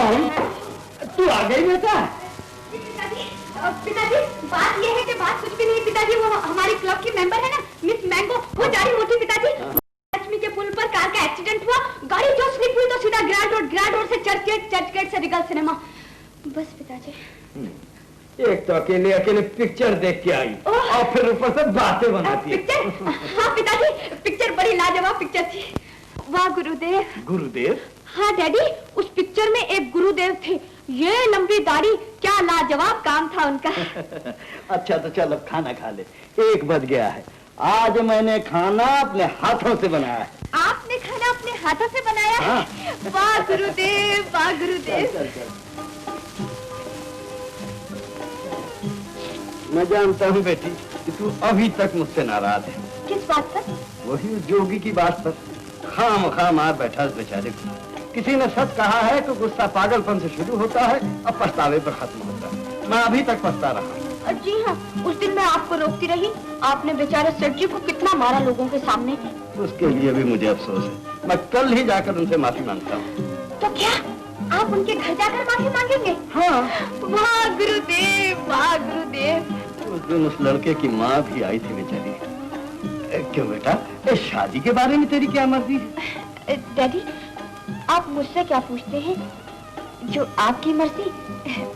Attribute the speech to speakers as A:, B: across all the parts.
A: तू आ गई बेटा?
B: पिताजी बात ये है कि बात कुछ भी नहीं पिताजी, वो हमारी क्लब की मेंबर है ना मिस मैंगो, वो जा रही होती पिताजी। लक्ष्मी के पुल पर कार का एक्सीडेंट हुआ, गाड़ी जो स्लिप हुई तो सीधा ग्रैंड रोड से चर्च गेट से रिगल सिनेमा। बस पिताजी।
A: एक तो अकेले पिक्चर देख के आई और फिर ऊपर से बातें बनाती है।
B: पिक्चर? हाँ पिताजी, पिक्चर बड़ी लाजवाब पिक्चर थी। वाह गुरुदेव।
A: गुरुदेव?
B: हाँ डैडी, उस पिक्चर में एक गुरुदेव थे, ये लंबी दाढ़ी, क्या लाजवाब काम था उनका।
A: अच्छा तो चल अब खाना खा ले, 1 बज गया है। आज मैंने खाना अपने हाथों से बनाया है।
B: आपने खाना अपने हाथों से बनाया है?
A: हाँ।
B: वाह गुरुदेव, वाह गुरुदेव।
A: चल, चल, चल। मैं जानता हूँ बेटी कि तू अभी तक मुझसे नाराज है।
B: किस बात पर?
A: वही जोगी की बात पर। खामखा मार बैठा इस बेचारे को। किसी ने सच कहा है कि गुस्सा पागलपन से शुरू होता है और पछतावे पर खत्म होता है। मैं अभी तक पछता रहा।
B: जी हाँ, उस दिन मैं आपको रोकती रही, आपने बेचारे सेठ जी को कितना मारा लोगों के सामने।
A: उसके लिए भी मुझे अफसोस है। मैं कल ही जाकर उनसे माफी मांगता हूँ।
B: तो क्या आप उनके घर जाकर माफी मांगेंगे?
A: हाँ।
B: वाह गुरुदेव, वाह गुरुदेव।
A: उस दिन उस लड़के की माँ भी आई थी बेचारी। क्यों बेटा, इस शादी के बारे में तेरी क्या मर्जी है?
B: डैडी, आप मुझसे क्या पूछते हैं? जो आपकी मर्जी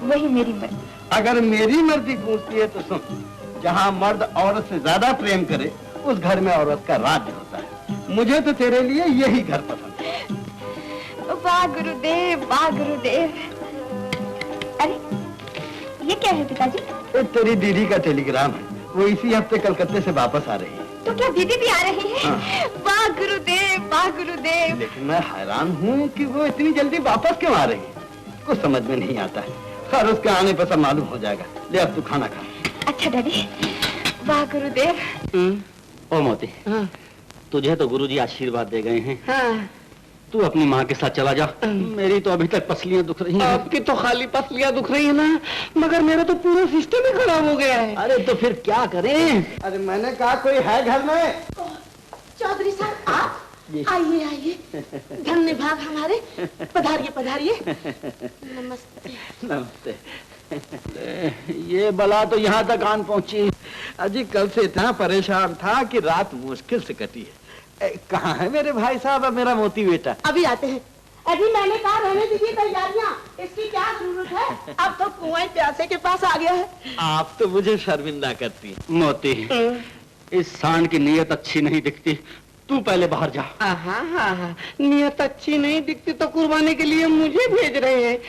B: वही मेरी मर्जी।
A: अगर मेरी मर्जी पूछती है तो सुन, जहाँ मर्द औरत से ज्यादा प्रेम करे उस घर में औरत का राज्य होता है। मुझे तो तेरे लिए यही घर पसंद है।
B: वाह गुरुदेव, वाह गुरुदेव। अरे ये क्या है पिताजी?
A: तेरी दीदी का टेलीग्राम है, वो इसी हफ्ते कलकत्ते से वापस आ रही है।
B: तो क्या दीदी भी आ रही है? हाँ। वाह गुरुदेव, वाह गुरुदेव।
A: लेकिन मैं हैरान हूँ कि वो इतनी जल्दी वापस क्यों आ रही है, कुछ समझ में नहीं आता है। खैर उसके आने पर सब मालूम हो जाएगा। ले अब तू खाना खा।
B: अच्छा डैडी। वाह गुरुदेव।
C: ओ मोती, तुझे तो गुरुजी आशीर्वाद दे गए हैं।
B: हाँ।
C: तू अपनी माँ के साथ चला जा। मेरी तो अभी तक पसलियां दुख रही हैं।
D: आपकी तो खाली पसलियां दुख रही है ना, मगर मेरा तो पूरा सिस्टम ही खराब हो गया है।
C: अरे तो फिर क्या करें?
A: अरे मैंने कहा कोई है घर में?
D: चौधरी साहब आप आइए आइए, धन्य भाग हमारे, पधारिए पधारिए। नमस्ते।
A: नमस्ते।
C: ये बला तो यहाँ तक आन पहुँची।
A: अजी कल से इतना परेशान था कि रात मुश्किल से कटी है। कहाँ है मेरे भाई साहब और मेरा मोती बेटा?
D: अभी आते हैं। अभी मैंने कहा रहने दीजिए तैयारियां, इसकी क्या जरूरत है? अब तो कुएं प्यासे के पास आ गया है।
A: आप तो मुझे शर्मिंदा करती।
C: मोती, इस सांड की नीयत अच्छी नहीं दिखती, तू पहले बाहर जा।
D: हाँ, नियत अच्छी नहीं दिखती तो कुर्बानी के लिए मुझे भेज रहे हैं।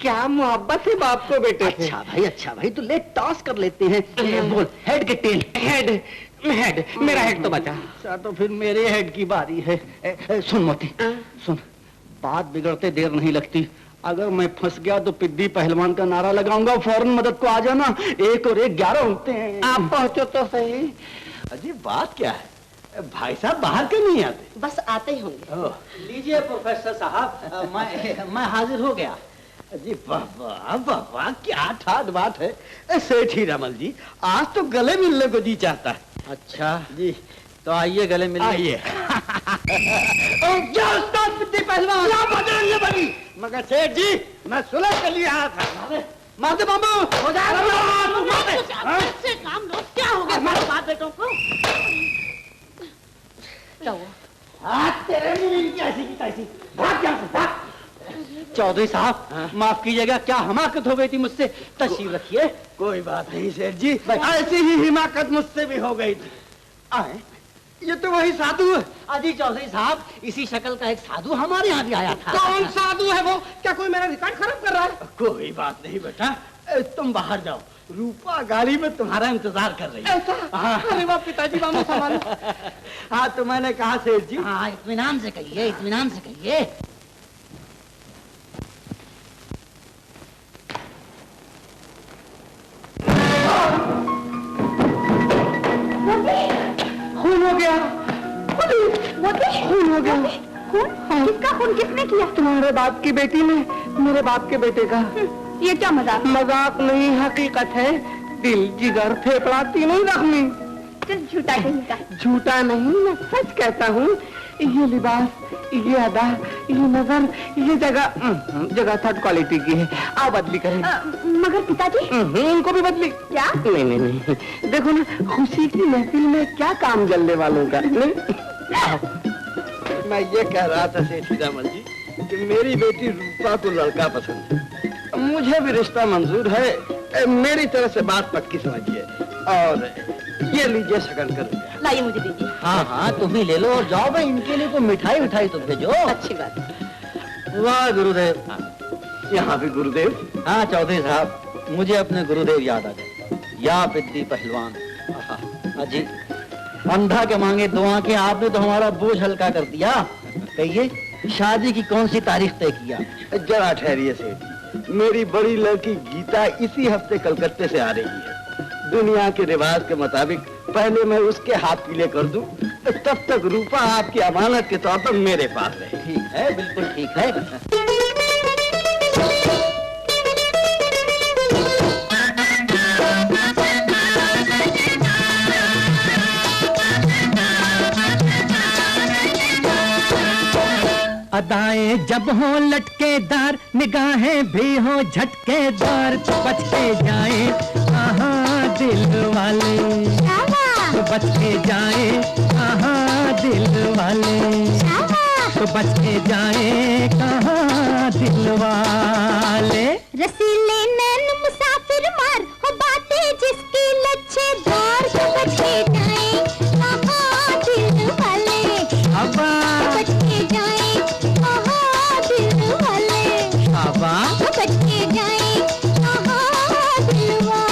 D: क्या मोहब्बत है बाप को बेटे।
C: अच्छा भाई तो ले टॉस कर लेते हैं। बोल, हेड के टेल?
D: हेड, मेरा हेड तो बचा।
C: अच्छा तो फिर मेरे हेड की बारी है। सुन मोती, सुन, बात बिगड़ते देर नहीं लगती। अगर मैं फंस गया तो पिद्दी पहलवान का नारा लगाऊंगा, फौरन मदद को आ जाना। 1 और 1 11 होते हैं।
D: आप पहुंचो तो सही।
A: अजी बात क्या है, भाई साहब बाहर क्यों नहीं आते?
D: बस आते ही होंगे।
C: लीजिए प्रोफेसर साहब, मैं हाजिर हो गया।
A: अजी वाह वाह वाह, क्या ठाट बात है। सेठ हीरामल जी, आज तो गले मिलने को जी चाहता है।
C: अच्छा
A: जी
C: तो आइए गले मिलने।
A: आइए। पहलवान बनी, मगर सेठ जी मैं सुलह के लिए आया था। मार दे बाबू, हो
D: काम लो, क्या हो गया मेरे बाप बेटों को? क्या हुआ?
A: तेरे मुंह की ऐसी की तैसी, भाग यहाँ से, भाग।
C: चौधरी साहब माफ कीजिएगा, क्या हमाकत हो गई थी मुझसे, तशरीफ रखिए।
A: कोई बात नहीं सेठ जी, ऐसी ही हिमाकत मुझसे भी हो गई थी। आए, ये तो वही साधु है।
C: अजी चौधरी साहब, इसी शक्ल का एक साधु हमारे यहाँ भी आया था।
D: कौन साधु है वो? क्या कोई मेरा रिकॉर्ड खराब कर रहा है?
A: कोई बात नहीं बेटा, तुम बाहर जाओ, रूपा गाड़ी में तुम्हारा इंतजार कर रही है।
D: ऐसा?
A: हाँ।
D: अरे वाह पिताजी, बाबू संभालो।
A: हाँ तो मैंने कहा सेठ जी।
C: हाँ इत्मीनान से कहिए, इत्मीनान से कहिए।
D: खून हो गया, खून हो गया।
B: खून? किसका खून? किसने किया?
D: तुम्हारे बाप की बेटी ने, मेरे बाप के बेटे का।
B: ये क्या मजाक?
D: मजाक नहीं, हकीकत है। दिल जिगर फेफड़ा तीनों जख्मी।
B: मास्टर झूठा कहीं का।
D: झूठा नहीं, मैं सच कहता हूँ। ये लिबास, ये अदा, ये नजर, ये जगह थर्ड क्वालिटी की है। आप बदली करें।
B: मगर पिताजी
D: उनको भी बदली
B: क्या?
D: नहीं नहीं नहीं, देखो ना, खुशी की महफिल में क्या काम जलने वालों का। नहीं
A: मैं ये कह रहा था सेठ हीरामल जी कि मेरी बेटी रूपा को लड़का पसंद है, मुझे भी रिश्ता मंजूर है। मेरी तरफ से बात पक्की समझिए और ये लीजिए शगन कर दिया।
B: लाइए मुझे दीजिए।
C: हाँ हाँ, तुम ही ले लो और जाओ भाई, इनके लिए तो मिठाई उठाई तो भेजो।
B: अच्छी बात।
C: वाह गुरुदेव।
A: यहाँ भी गुरुदेव।
C: हाँ चौधरी साहब, मुझे अपने गुरुदेव याद आ गए। या पिद्दी पहलवान। अजी अंधा के मांगे दो आंखें, आपने तो हमारा बोझ हल्का कर दिया। कहिए, शादी की कौन सी तारीख तय किया?
A: जरा ठहरिए सेठ, मेरी बड़ी लड़की गीता इसी हफ्ते कलकत्ते से आ रही है। दुनिया के रिवाज के मुताबिक पहले मैं उसके हाथ पीले कर दूं, तब तक रूपा आपकी अमानत के तौर पर मेरे पास रहे।
C: ठीक है, बिल्कुल ठीक है। अदाएं जब हो लटकेदार, निगाहें भी हो झटकेदार, तो बच के जाए कहाँ दिल वाले, तो बच के जाए कहाँ दिल वाले, तो बच के जाए कहाँ दिल वाले।
B: रसीले नैन मुसाफिर मार हो बातें जिसकी लच्छेदार, तो बच के जाए कहाँ दिल वाले,
C: हवा
B: बच के जाए कहाँ दिल वाले,
C: हवा
B: बच के जाए कहाँ दिल वाले।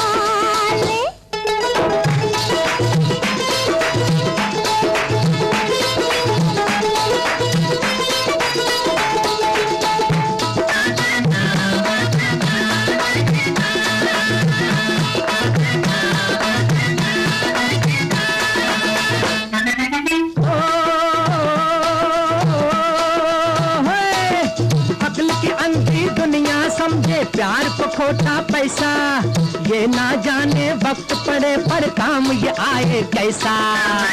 C: समझे प्यार को खोटा पैसा, ये ना जाने वक्त पड़े पर काम ये आए कैसा।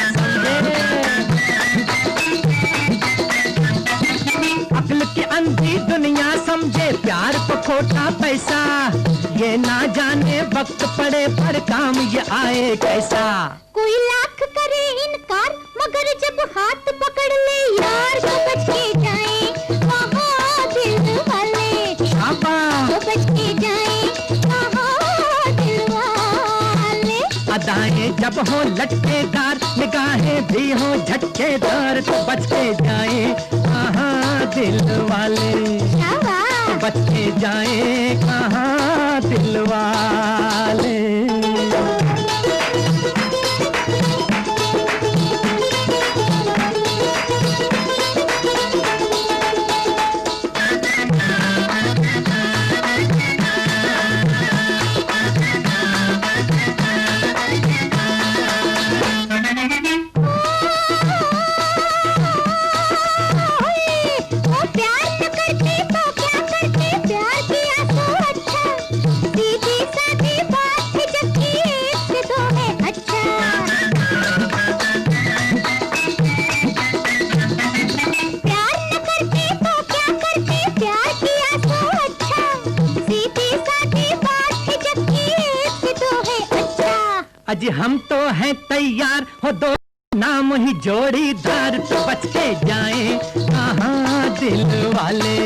C: समझे अक्ल की अंधी दुनिया, समझे प्यार को खोटा पैसा, ये ना जाने वक्त पड़े पर काम ये आए कैसा।
B: कोई लाख करे इनकार, मगर जब हाथ पकड़ ले यार, तो बच के जाए कहाँ दिल वाले, तो बच के जाए कहाँ दिल वाले।
C: अदाएं जब हो लटकेदार, निगाहें भी हो झटकेदार, तो बच के जाए कहाँ दिल वाले, तो बच के जाए कहाँ दिल वाले। अजी हम तो हैं तैयार हो, दो नाम ही जोड़ीदार, तो बच के जाए कहाँ दिल वाले,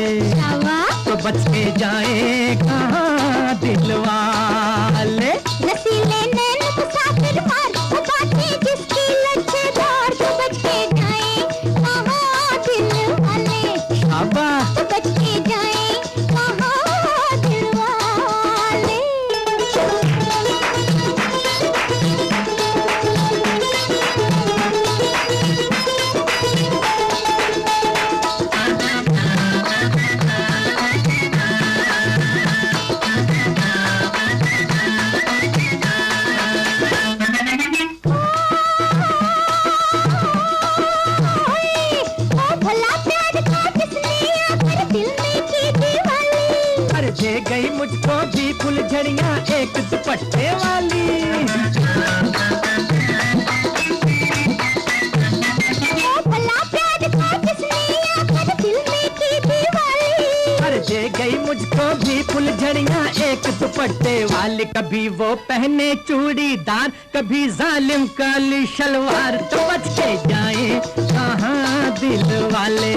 C: तो बच के जाए कहाँ दिल वाले।
B: रसीले नैन मुसाफिर मार हो बातें जिसकी लच्छेदार, तो बच के जाए कहाँ दिल वाले, तो बच के जाए कहाँ दिल वाले।
C: गई मुझको भी फुलझड़ियाँ एक दुपट्टे वाली।
E: बाल, कभी वो पहने चूड़ीदार, कभी जालिम काली शलवार। तो बच के जाए कहाँ दिल वाले,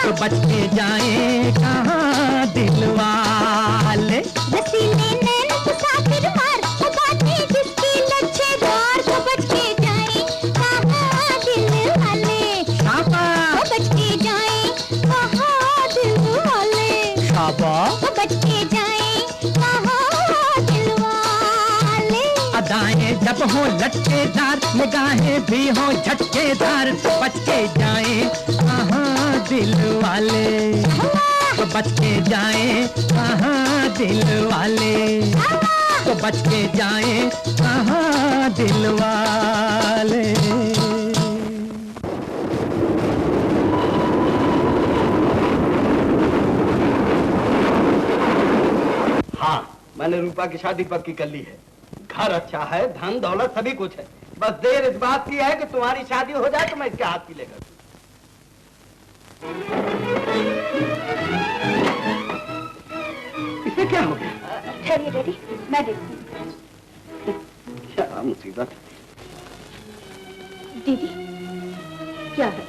E: तो बच के जाए कहाँ दिल वाले।
B: रसीले नैन मुसाफिर मार, वो बातें जिसकी लच्छेदार। तो बच के जाए कहाँ दिल वाले, तो बच के जाए कहाँ दिल वाले।
E: शाबाश।
B: तो बच के जाए कहाँ दिल वाले।
E: अदाएं जब हो लटकेदार, निगाहें भी हो झटकेदार। तो बच के जाए कहाँ दिल वाले, तो बच के जाए कहाँ दिल वाले। तो बच के जाए कहाँ दिल वाले।
A: हाँ, मैंने रूपा की शादी पक्की कर ली है। घर अच्छा है, धन दौलत सभी कुछ है। बस देर इस बात की है कि तुम्हारी शादी हो जाए तो मैं इसके हाथ पीले कर दूं। इसे क्या हो गया?
B: ठहरिए डैडी, मैं देखती हूँ।
A: क्या मुसीबत।
B: दीदी, क्या है?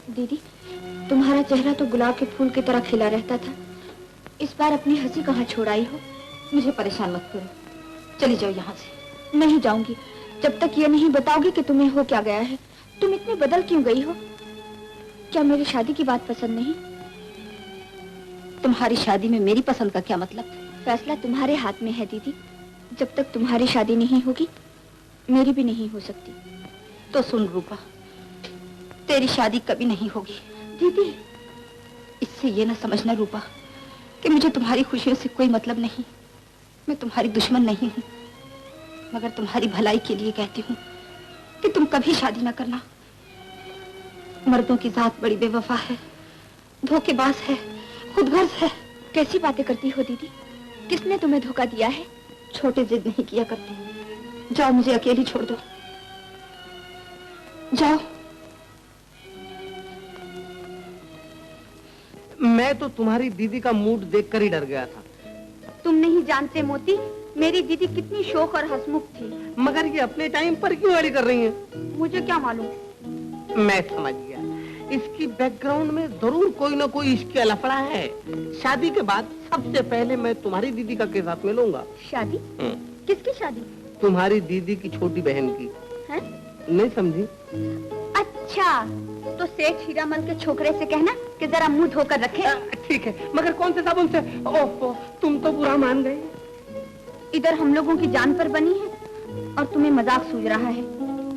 B: दीदी, तुम्हारा चेहरा तो गुलाब के फूल की तरह खिला रहता था। इस बार अपनी हंसी कहाँ छोड़ आई हो? मुझे परेशान मत करो, चली जाओ यहाँ से। नहीं जाऊंगी जब तक ये नहीं बताओगी कि तुम्हें हो क्या गया है। तुम इतनी बदल क्यों गई हो? क्या मेरी शादी की बात पसंद नहीं?
F: तुम्हारी शादी में मेरी पसंद का क्या मतलब?
B: फैसला तुम्हारे हाथ में है दीदी। जब तक तुम्हारी शादी नहीं होगी, मेरी भी नहीं हो सकती।
F: तो सुन रूपा, तेरी शादी कभी नहीं होगी।
B: दीदी,
F: इससे ये ना समझना रूपा कि मुझे तुम्हारी खुशियों से कोई मतलब नहीं। मैं तुम्हारी दुश्मन नहीं हूँ, मगर तुम्हारी भलाई के लिए कहती हूँ कि तुम कभी शादी ना करना। मर्दों की जात बड़ी बेवफा है, धोखेबाज है, खुदगर्ज है।
B: कैसी बातें करती हो दीदी? किसने तुम्हें धोखा दिया है?
F: छोटे जिद नहीं किया करते। जाओ, मुझे अकेली छोड़ दो, जाओ।
D: मैं तो तुम्हारी दीदी का मूड देखकर ही डर गया था।
B: तुम नहीं जानते मोती, मेरी दीदी कितनी शौक और हंसमुख थी।
D: मगर ये अपने टाइम पर क्यों अड़ी कर रही हैं?
B: मुझे क्या मालूम।
D: मैं समझ गया, इसकी बैकग्राउंड में जरूर कोई ना कोई इसके लफड़ा है। शादी के बाद सबसे पहले मैं तुम्हारी दीदी का केस हाथ में लूंगा।
B: शादी? किसकी शादी?
D: तुम्हारी दीदी की छोटी बहन की।
B: है?
D: नहीं समझी?
B: अच्छा, तो सेठ हीरामल के छोकरे से कहना कि जरा मुंह धोकर रखे।
D: ठीक है, मगर कौन से साबुन से? ओह, तुम तो बुरा मान गए।
B: इधर हम लोगों की जान पर बनी है और तुम्हें मजाक सूझ रहा है।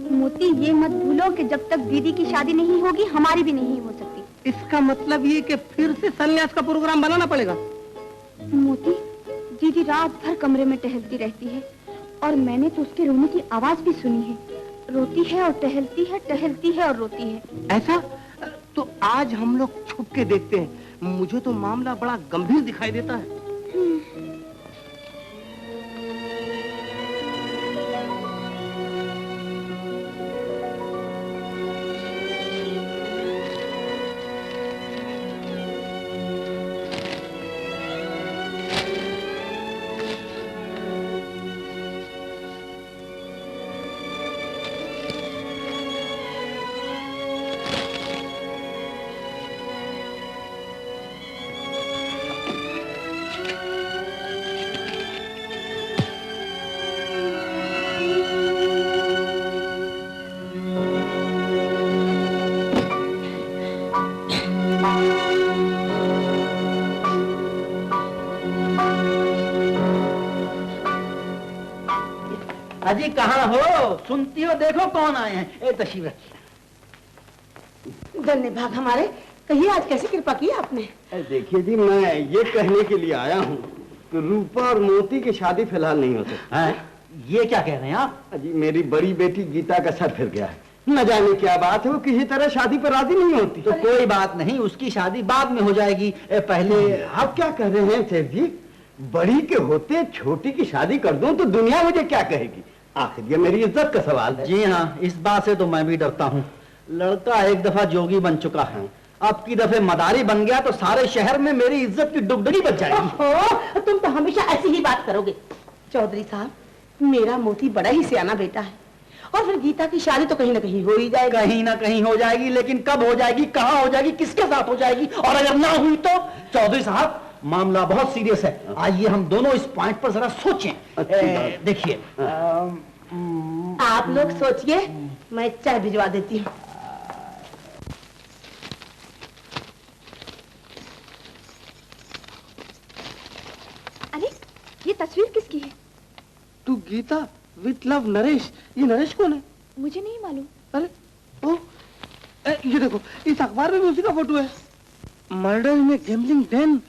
B: मोती, ये मत भूलो कि जब तक दीदी की शादी नहीं होगी, हमारी भी नहीं हो सकती।
D: इसका मतलब ये कि फिर से संन्यास का प्रोग्राम बनाना पड़ेगा।
B: मोती, दीदी रात भर कमरे में टहलती रहती है और मैंने तो उसके रोने की आवाज भी सुनी है। रोती है और टहलती है, टहलती है और रोती है।
D: ऐसा? तो आज हम लोग छुप के देखते हैं। मुझे तो मामला बड़ा गंभीर दिखाई देता है।
C: अजी कहाँ हो? सुनती हो? देखो कौन आए हैं। ए तशरीफ रखिए।
F: धन्यवाद हमारे। कहिए, आज कैसी कृपा की आपने?
A: देखिए जी, मैं ये कहने के लिए आया हूँ कि रूपा और मोती की शादी फिलहाल नहीं हो सकती।
C: ये क्या कह रहे हैं आप?
A: जी, मेरी बड़ी बेटी गीता का सर फिर गया है। न जाने क्या बात है, वो किसी तरह शादी पर राजी नहीं होती।
C: तो कोई बात नहीं, उसकी शादी बाद में हो जाएगी। पहले
A: आप क्या कह रहे हैं सेठ जी? बड़ी के होते छोटी की शादी कर दूं तो दुनिया मुझे क्या कहेगी? आखिर ये मेरी इज्जत का सवाल है।
C: जी हाँ, इस बात से तो मैं भी डरता हूँ। लड़का एक दफा जोगी बन चुका है, अब की दफे मदारी बन गया तो सारे शहर में मेरी इज्जत की डुगडुगी बच जाएगी।
D: ओहो, तुम तो हमेशा ऐसी ही बात करोगे। चौधरी साहब, मेरा मोती बड़ा ही सियाना बेटा है, और फिर गीता की शादी तो कहीं ना कहीं हो ही जाएगी।
C: कहीं ना कहीं हो जाएगी, लेकिन कब हो जाएगी, कहाँ हो जाएगी, किसके साथ हो जाएगी, और अगर ना हुई तो? चौधरी साहब, मामला बहुत सीरियस है। आइए हम दोनों इस पॉइंट पर जरा सोचें। देखिए,
D: आप लोग सोचिए, मैं चाय भिजवा देती हूँ।
B: अरे, ये तस्वीर किसकी है?
D: तू गीता विथ लव नरेश। ये नरेश कौन है?
B: मुझे नहीं मालूम।
D: अरे ओ, ये देखो, इस अखबार में भी उसी का फोटो है। मर्डर में गैम्बलिंग डेन,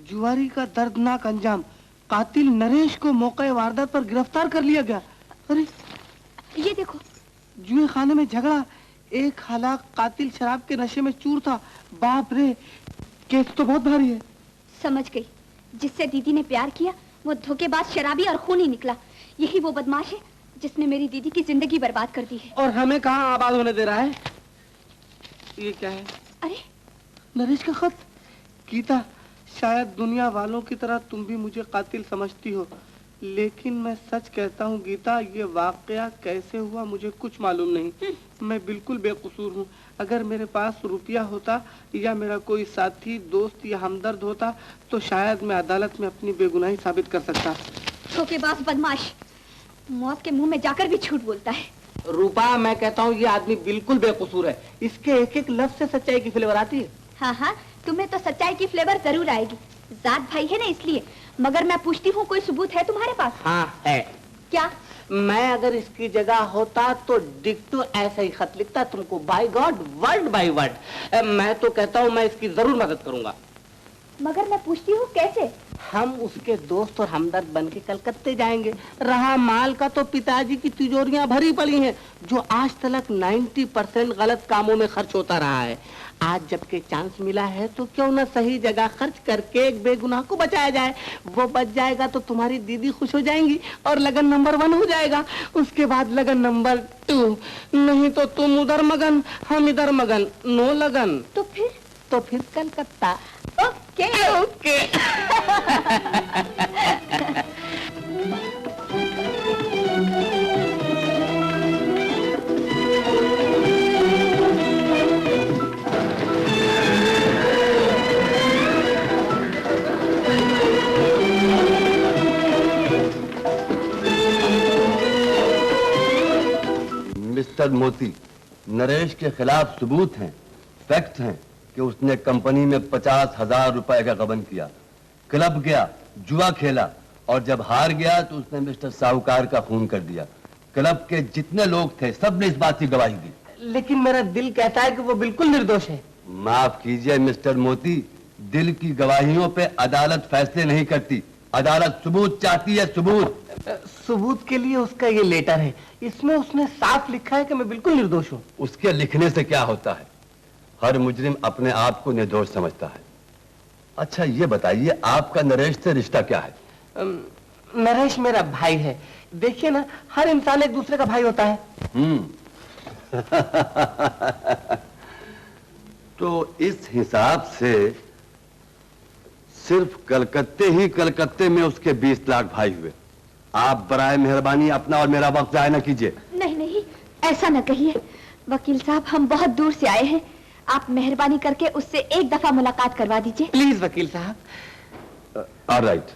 D: जुआरी का दर्दनाक अंजाम, कातिल नरेश को मौके वारदात पर गिरफ्तार कर लिया गया। अरे
B: ये देखो,
D: जुए खाने में झगड़ा, एक हलाक कातिल शराब के नशे में चूर था। बाप रे, केस तो बहुत भारी है।
B: समझ गई, जिससे दीदी ने प्यार किया वो धोखेबाज, शराबी और खूनी निकला। यही वो बदमाश है जिसने मेरी दीदी की जिंदगी बर्बाद कर दी है।
D: और हमें कहाँ आबाद होने दे रहा है? ये क्या है?
B: अरे
D: नरेश का खत। गीता, शायद दुनिया वालों की तरह तुम भी मुझे कातिल समझती हो, लेकिन मैं सच कहता हूँ गीता, ये वाकया कैसे हुआ मुझे कुछ मालूम नहीं। मैं बिल्कुल बेकसूर हूँ। अगर मेरे पास रुपया होता या मेरा कोई साथी, दोस्त या हमदर्द होता तो शायद मैं अदालत में अपनी बेगुनाही साबित कर सकता।
B: धोखेबाज बदमाश, मौत के मुंह में जाकर भी झूठ बोलता है।
D: रूपा, मैं कहता हूँ ये आदमी बिल्कुल बेकसूर है। इसके एक एक लफ्ज से सच्चाई की फ्लेवर आती है।
B: हाँ हाँ, तुम्हें तो सच्चाई की फ्लेवर जरूर आएगी। जात भाई है ना इसलिए। मगर मैं पूछती हूँ, कोई सबूत है तुम्हारे पास?
D: हाँ है।
B: क्या?
D: मैं अगर इसकी जगह होता तो डिक्टो ऐसा ही खत लिखता तुमको, by God, word by word. मैं तो कहता हूँ मैं इसकी जरूर मदद करूंगा।
B: मगर मैं पूछती हूँ कैसे?
D: हम उसके दोस्त और हमदर्द बन के कलकत्ते जाएंगे। रहा माल का, तो पिताजी की तिजोरियां भरी पड़ी हैं, जो आज तक 90% गलत कामों में खर्च होता रहा है। आज जबकि चांस मिला है तो क्यों ना सही जगह खर्च करके एक बेगुनाह को बचाया जाए। वो बच जाएगा तो तुम्हारी दीदी खुश हो जाएंगी और लगन नंबर 1 हो जाएगा। उसके बाद लगन नंबर 2, नहीं तो तुम उधर मगन, हम इधर मगन, नो लगन। तो फिर कलकत्ता।
B: Okay
D: okay.
A: मिस्टर मोती, नरेश के खिलाफ सबूत हैं, फैक्ट हैं कि उसने कंपनी में 50,000 रुपए का गबन किया, क्लब गया, जुआ खेला, और जब हार गया तो उसने मिस्टर साहूकार का खून कर दिया। क्लब के जितने लोग थे सब ने इस बात की गवाही दी।
D: लेकिन मेरा दिल कहता है कि वो बिल्कुल निर्दोष है।
A: माफ कीजिए मिस्टर मोती, दिल की गवाहियों पे अदालत फैसले नहीं करती, अदालत सबूत चाहती है, सबूत।
D: सबूत के लिए उसका ये लेटर है, इसमें उसने साफ लिखा है कि मैं बिल्कुल निर्दोष हूँ।
A: उसके लिखने से क्या होता है? हर मुजरिम अपने आप को निर्दोष समझता है। अच्छा ये बताइए, आपका नरेश से रिश्ता क्या है?
D: नरेश मेरा भाई है। देखिए ना, हर इंसान एक दूसरे का भाई होता है।
A: तो इस हिसाब से सिर्फ कलकत्ते में उसके 20 लाख भाई हुए। आप बराए मेहरबानी अपना और मेरा वक्त जाया न कीजिए।
B: नहीं नहीं, ऐसा न कहिए वकील साहब, हम बहुत दूर से आए हैं। आप मेहरबानी करके उससे एक दफा मुलाकात करवा दीजिए।
D: प्लीज वकील साहब।
A: ऑलराइट।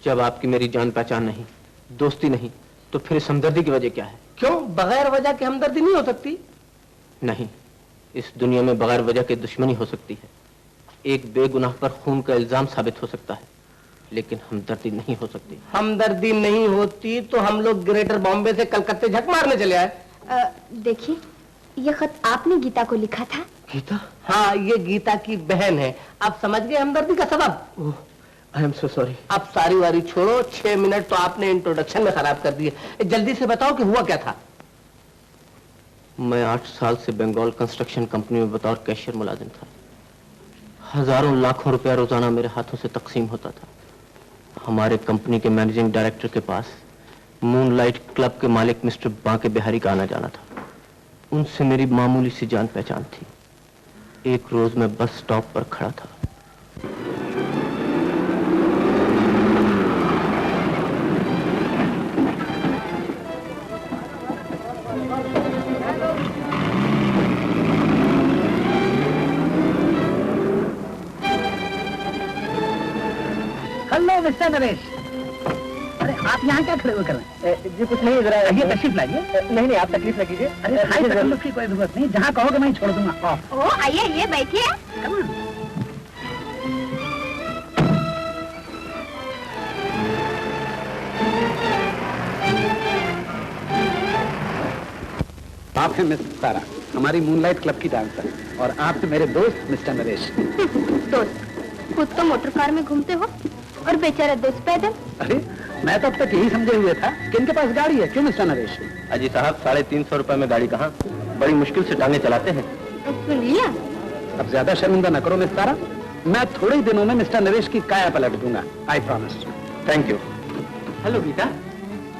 G: जब आपकी मेरी जान पहचान नहीं, दोस्ती नहीं, तो फिर इस हमदर्दी की वजह क्या है?
D: क्यों, बगैर वजह के हमदर्दी नहीं हो सकती?
G: नहीं, इस दुनिया में बगैर वजह के दुश्मनी हो सकती है। एक बेगुनाह पर खून का इल्जाम साबित हो सकता है, लेकिन हमदर्दी नहीं हो सकती।
D: हमदर्दी नहीं होती तो हम लोग ग्रेटर बॉम्बे से कलकत्ते झक मारने चले आए।
B: देखिए, ये खत आपने गीता को लिखा था?
G: गीता?
D: हाँ, ये गीता की बहन है। आप समझ गए हमदर्दी का सबब?
G: I am so sorry.
D: आप सारी वारी छोड़ो, 6 मिनट तो आपने इंट्रोडक्शन में खराब कर दिए। जल्दी से बताओ कि हुआ क्या था।
G: मैं 8 साल से बंगाल कंस्ट्रक्शन कंपनी में बतौर कैशियर मुलाजिम था। हजारों लाखों रुपया रोजाना मेरे हाथों से तकसीम होता था। हमारे कंपनी के मैनेजिंग डायरेक्टर के पास मूनलाइट क्लब के मालिक मिस्टर बांके बिहारी का आना जाना था। उनसे मेरी मामूली सी जान पहचान थी। एक रोज मैं बस स्टॉप पर खड़ा था।
C: Hello mister Naresh. अरे आप यहाँ क्या खड़े हुए कर रहे हैं?
G: जी कुछ नहीं, जरा
C: ये तशरीफ लाइए।
G: नहीं आप तकलीफ न कीजिए।
C: अरे भाई तकलीफ की कोई जरूरत नहीं, जहाँ कहोगे मैं ही छोड़ दूंगा।
B: ओ आइए आइए बैठिए।
C: आप हैं मिस सारा, हमारी मूनलाइट क्लब की डांसर, और आप मेरे दोस्त मिस्टर नरेश।
F: दोस्त खुद तो मोटर कार में घूमते हो और बेचारा दोस्त पैदल।
C: अरे मैं तो अब तक यही समझे हुए था कि इनके पास गाड़ी है। क्यों मिस्टर नरेश?
G: अजी साहब 350 रुपए में गाड़ी कहाँ, बड़ी मुश्किल से टांगे चलाते हैं।
F: सुन लिया?
C: अब ज्यादा शर्मिंदा न करो मिस सारा, मैं थोड़े ही दिनों में मिस्टर नरेश की काया पलट दूंगा। I promise.
G: Thank you. Hello Gita.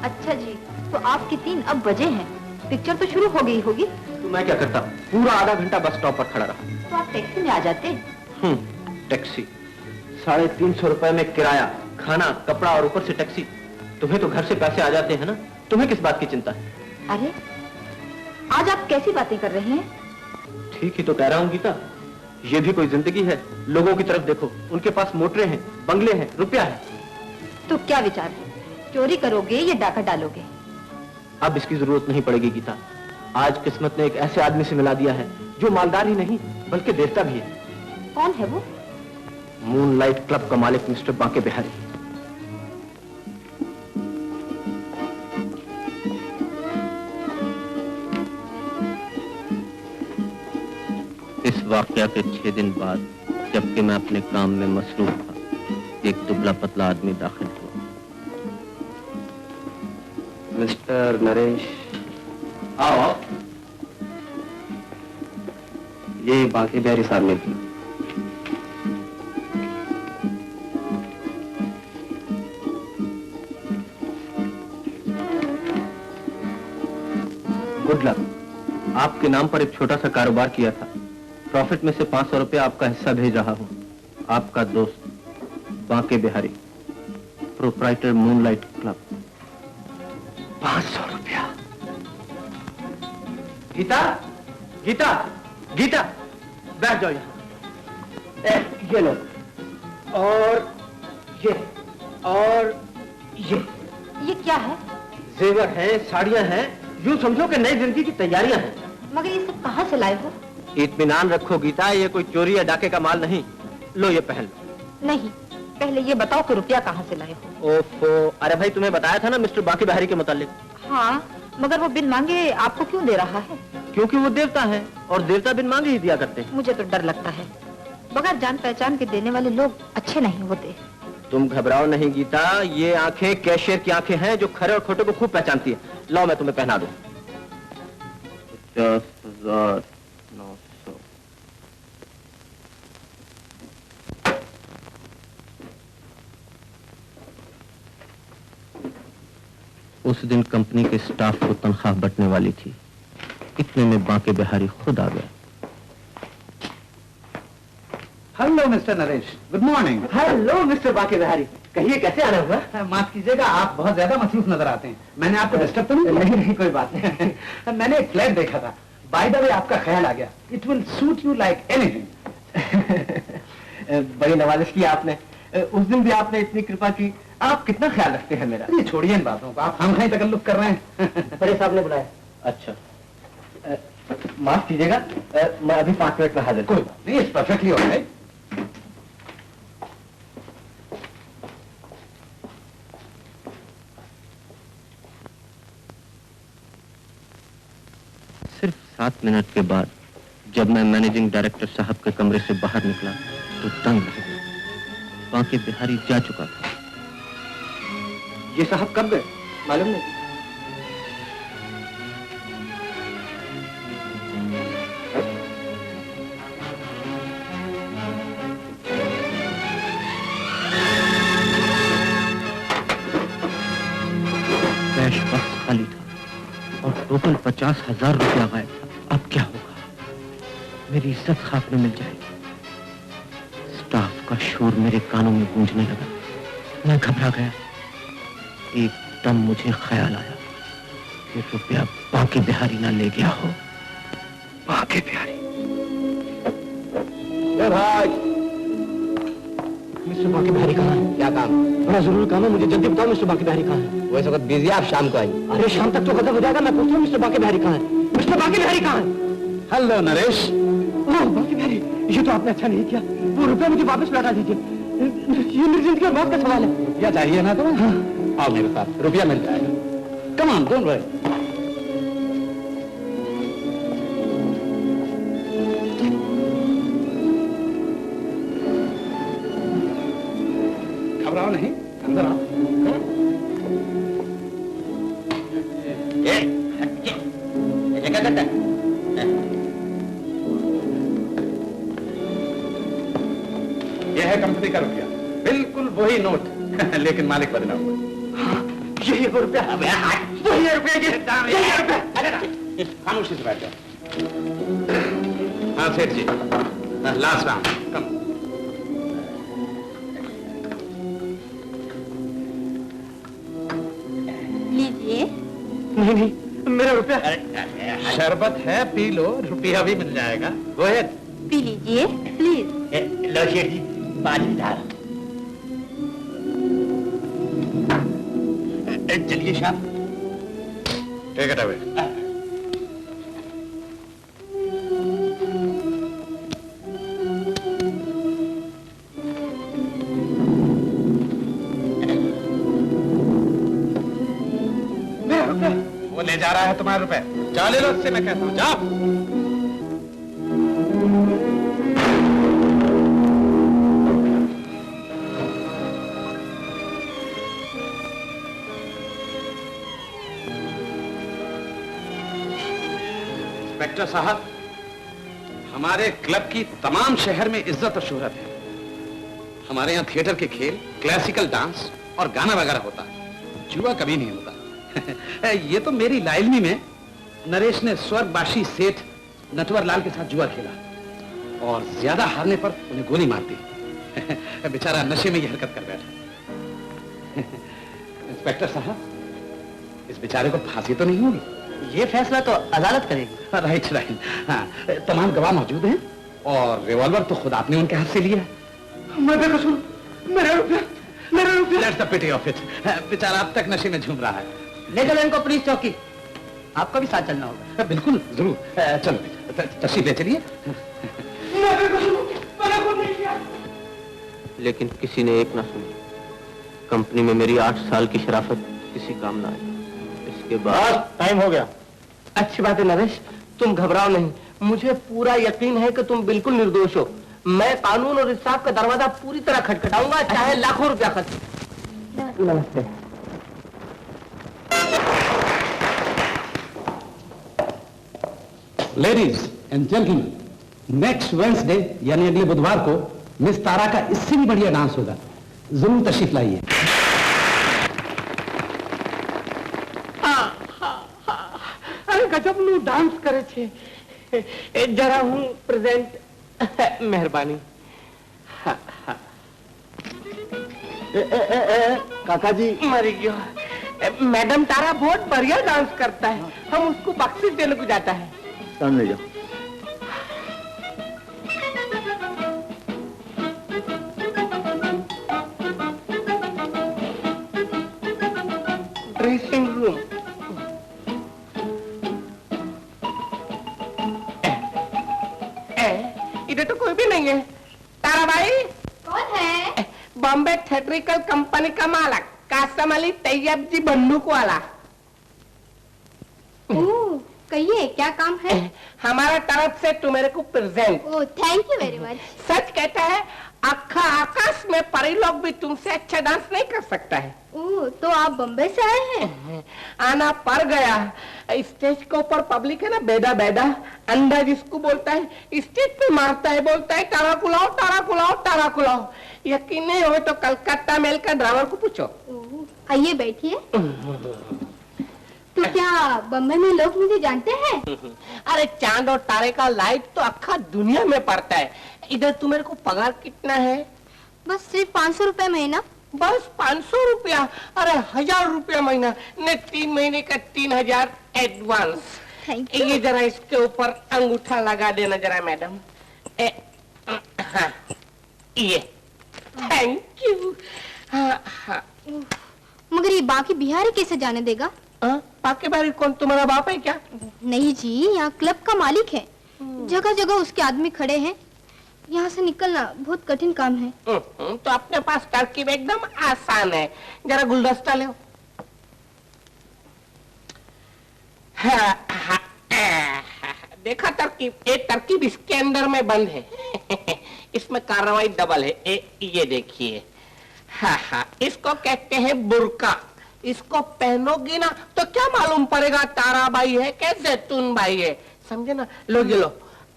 F: अच्छा जी, तो आपकी 3 अब बजे हैं, पिक्चर तो शुरू हो गई होगी।
G: तो मैं क्या करता, पूरा आधा घंटा बस स्टॉप पर खड़ा रहा।
F: तो आप टैक्सी में आ जाते।
G: टैक्सी 350 रुपए में किराया, खाना, कपड़ा और ऊपर से टैक्सी। तुम्हें तो घर से पैसे आ जाते हैं ना, तुम्हें किस बात की चिंता है?
F: अरे आज आप कैसी बातें कर रहे हैं?
G: ठीक ही तो कह रहा हूँ गीता, ये भी कोई जिंदगी है? लोगों की तरफ देखो, उनके पास मोटरें हैं, बंगले हैं, रुपया है।
F: तो क्या विचार है, चोरी करोगे या डाका डालोगे?
G: अब इसकी जरूरत नहीं पड़ेगी गीता। आज किस्मत ने एक ऐसे आदमी से मिला दिया है जो मालदार ही नहीं बल्कि देवता भी है।
F: कौन है वो?
G: मूनलाइट क्लब का मालिक मिस्टर बांके बिहारी। इस वाकया के 6 दिन बाद, जबकि मैं अपने काम में मसरूफ था, एक दुबला पतला आदमी दाखिल हुआ। मिस्टर नरेश। आओ। ये बांके बिहारी साहब ने की। Good luck. आपके नाम पर एक छोटा सा कारोबार किया था, प्रॉफिट में से 500 रुपए आपका हिस्सा भेज रहा हूं। आपका दोस्त Banke Bihari, proprietor Moonlight club. 500 रुपया। गीता, गीता, गीता, बैठ जाओ यहाँ। ये लो, और
F: ये क्या है?
G: जेवर हैं, साड़ियां हैं, यूं समझो कि नई जिंदगी की तैयारियां हैं।
F: मगर ये सब कहाँ से लाए हो?
G: इत्मीनान रखो गीता, ये कोई चोरी या डाके का माल नहीं। लो ये पहन लो।
F: नहीं, पहले ये बताओ कि रुपया कहाँ से लाए हो?
G: ओफो, अरे भाई तुम्हें बताया था ना मिस्टर बांके बिहारी के मुतालिक।
F: हाँ, मगर वो बिन मांगे आपको क्यों दे रहा है?
G: क्योंकि वो देवता है और देवता बिन मांगे ही दिया करते हैं।
F: मुझे तो डर लगता है, बगैर जान पहचान के देने वाले लोग अच्छे नहीं होते।
G: तुम घबराओ नहीं गीता, ये आंखें कैशियर की आंखें हैं जो खरे और खोटे को खूब पहचानती है। लो मैं तुम्हें पहना दूं। 50,900। उस दिन कंपनी के स्टाफ को तनख्वाह बंटने वाली थी। इतने में बांके बिहारी खुद आ गया।
C: Hello mister Naresh, good morning.
G: Hello mister Banke Bihari, कहिए कैसे आना हुआ?
C: माफ कीजिएगा, आप बहुत ज्यादा मसरूफ नजर आते हैं। मैंने आपको डिस्टर्ब तो नहीं? नहीं, कोई बात नहीं। मैंने एक फ्लैट देखा था, बाय द वे आपका ख्याल आ गया। It will suit you like anything.
G: बड़ी नवाजिश की आपने। उस दिन भी आपने इतनी कृपा की। आप कितना ख्याल रखते हैं मेरा।
C: ये छोड़िए इन बातों को, आप हम कहीं तकल्लुफ कर रहे हैं।
G: बड़े साहब ने बुलाया। अच्छा, माफ कीजिएगा, मैं अभी 5 मिनट में हाजिर।
C: कोई बात नहीं, इट्स परफेक्टली ऑलराइट।
G: सिर्फ 7 मिनट के बाद जब मैं मैनेजिंग डायरेक्टर साहब के कमरे से बाहर निकला तो दंग रह गया। बांके बिहारी जा चुका था।
C: ये साहब कब गए मालूम नहीं?
G: कैश बॉक्स खाली था और टोटल 50,000 रुपया गायब था। अब क्या होगा? मेरी इज्जत खाक में मिल जाएगी। स्टाफ का शोर मेरे कानों में गूंजने लगा। मैं घबरा गया। एकदम मुझे ख्याल आया कि रुपया बांके बिहारी ना ले गया हो। बांके बिहारी।
A: भाई,
C: मिस्टर बांके बिहारी कहाँ है?
D: क्या काम?
C: बड़ा जरूरी काम है, मुझे जल्दी बताओ मिस्टर बांके बिहारी कहाँ है?
D: वो इस वक्त बिजी, आप शाम को आइए।
C: अरे शाम तक तो खत्म हो जाएगा। मैं पूछता हूँ मिस्टर बांके बिहारी कहाँ है? मिस्टर बांके बिहारी कहाँ है?
A: हेलो नरेश।
C: ओह बांके बिहारी, ये तो आपने अच्छा नहीं किया। वो रुपया मुझे वापस लौटा दीजिए। ये मेरी जिंदगी और मौत का सवाल है।
A: रुपया चाहिए ना तुम्हें? हाँ। आओ मेरे साथ, रुपया मिल जाएगा। Come on, don't worry. घबराओ नहीं, अंदर आओ।
D: क्या करता है?
A: यह है कंपनी का रुपया, बिल्कुल वही नोट लेकिन मालिक बदला हुआ।
C: यही वो रुपया, वही है रुपया, यही रुपया।
A: खामोशी से बैठ जाओ। हाँ सेठ जी, लास्ट राउंड, कम।
B: लीजिए।
C: नहीं नहीं, मेरा रुपया।
A: शरबत है, पी लो, रुपया भी मिल जाएगा। वो है,
B: पी लीजिए प्लीज।
D: लो शेठ जी, 5,000। चलिए शाम।
A: Take it away. वो ले जा रहा है तुम्हारे रुपए। जाओ ले लो, उससे मैं कहता हूँ, जाओ। इंस्पेक्टर साहब, हमारे क्लब की तमाम शहर में इज्जत और शोहरत है। हमारे यहाँ थिएटर के खेल, क्लासिकल डांस और गाना वगैरह होता है। जुआ कभी नहीं होता। ये तो मेरी लाइलमी में नरेश ने स्वर्गवासी सेठ नटवर लाल के साथ जुआ खेला और ज्यादा हारने पर उन्हें गोली मार दी। बेचारा नशे में ये हरकत कर बैठा। इंस्पेक्टर साहब, इस बेचारे को फांसी तो नहीं होगी?
D: ये फैसला तो अदालत करेगी।
A: Right right. हाँ, तमाम गवाह मौजूद हैं और रिवॉल्वर तो खुद आपने उनके हाथ से लिया।
C: मैं बेकसूर, मेरा रुपया, मेरा रुपया।
A: That's the pity of it। बेचारा अब तक नशे में झूम रहा है।
D: ले चलो इनको पुलिस चौकी। आपका भी साथ चलना होगा।
A: बिल्कुल जरूर, चलो तशरीफ ले चलिए।
G: लेकिन किसी ने एक ना सुनी। कंपनी में मेरी 8 साल की शराफत किसी काम ना आई। इसके बाद
D: टाइम हो गया। अच्छी बात है नरेश, तुम घबराओ नहीं। मुझे पूरा यकीन है कि तुम बिल्कुल निर्दोष हो। मैं कानून और इंसाफ का दरवाजा पूरी तरह खटखटाऊंगा, चाहे लाखों रुपया खर्च। नमस्ते।
A: Ladies and gentleman, next Wednesday यानी अगले बुधवार को मिस तारा का इससे भी बढ़िया डांस होगा। जरूर तशरीफ लाइए।
D: अरे गजब नु डांस करे छे। जरा हूँ प्रेजेंट। मेहरबानी।
C: काका जी,
D: मरी गयो। मैडम तारा बहुत बढ़िया डांस करता है, हम उसको बख्शिश देने को जाता है।
C: सामने जाओ।
D: Dressing room. इधर तो कोई भी नहीं है। तारा भाई,
B: कौन है?
D: बॉम्बे थिएट्रिकल कंपनी का मालक कासम अली तैयब जी बंदूक वाला।
B: ओह, कहिए क्या काम है?
D: हमारा तरफ से तुम्हारे को present.
B: Oh, thank you very much.
D: सच कहता है, अक्खा आकाश में परी लोग भी तुमसे अच्छा डांस नहीं कर सकता है।
B: ओह, तो आप बम्बई से आए हैं?
D: आना पड़ गया। स्टेज के ऊपर पब्लिक है ना, बेदा बेदा अंधा जिसको बोलता है, स्टेज पे मारता है, बोलता है तारा कुलाओ तारा कुलाओ तारा कुलाओ। यकीन नहीं हो तो कलकत्ता मेल का ड्राइवर को पूछो।
B: ओह, आइए बैठिए। क्या बम्बई में लोग मुझे जानते हैं?
D: अरे चांद और तारे का लाइट तो अक्खा दुनिया में पड़ता है। इधर तू मेरे को पगार कितना है?
B: बस सिर्फ 500 रुपए महीना।
D: बस 500 रुपया? अरे 1000 रुपया महीना ने 3 महीने का 3000 एडवांस।
B: Thank you.
D: ये जरा इसके ऊपर अंगूठा लगा देना जरा मैडम। हाँ, ये थैंक यू। हाँ हाँ।
B: मगर ये बाकी बिहारी कैसे जाने देगा?
D: बाकी बारी कौन, तुम्हारा बाप है क्या?
B: नहीं जी, यहाँ क्लब का मालिक है, जगह जगह उसके आदमी खड़े हैं, यहाँ से निकलना बहुत कठिन काम है।
D: तो अपने पास तरकीब एकदम आसान है, जरा गुलदस्ता ले। हाँ, हाँ, देखा तरकीब? ये तरकीब इसके अंदर में बंद है। इसमें कार्रवाई डबल है। ये देखिए। हाँ हाँ, इसको कहते हैं बुर्का। इसको पहनोगी ना तो क्या मालूम पड़ेगा तारा बाई है क्या जैतून बाई है, समझे ना? लो ये लो,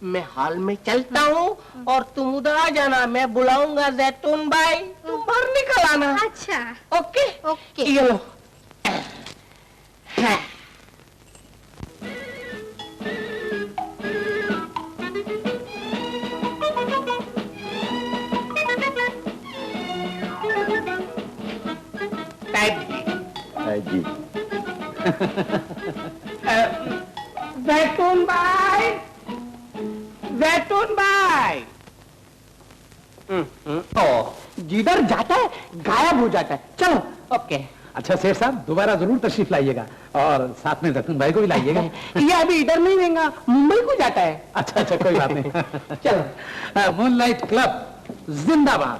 D: मैं हॉल में चलता हूँ और तुम उधर आ जाना, मैं बुलाऊंगा जैतून बाई, तुम बाहर निकल आना।
B: अच्छा
D: ओके
B: ओके।
D: ये लो। हाँ।
A: जी
D: जैतून बाई, जैतून बाई। जिधर जाता है गायब हो जाता है। चलो ओके।
C: अच्छा सेठ साहब, दोबारा जरूर तशरीफ लाइएगा और साथ में जैतून भाई को भी लाइएगा।
D: ये अभी इधर नहीं रहेगा, मुंबई को जाता है।
C: अच्छा अच्छा, कोई बात नहीं। चलो, मूनलाइट क्लब जिंदाबाद।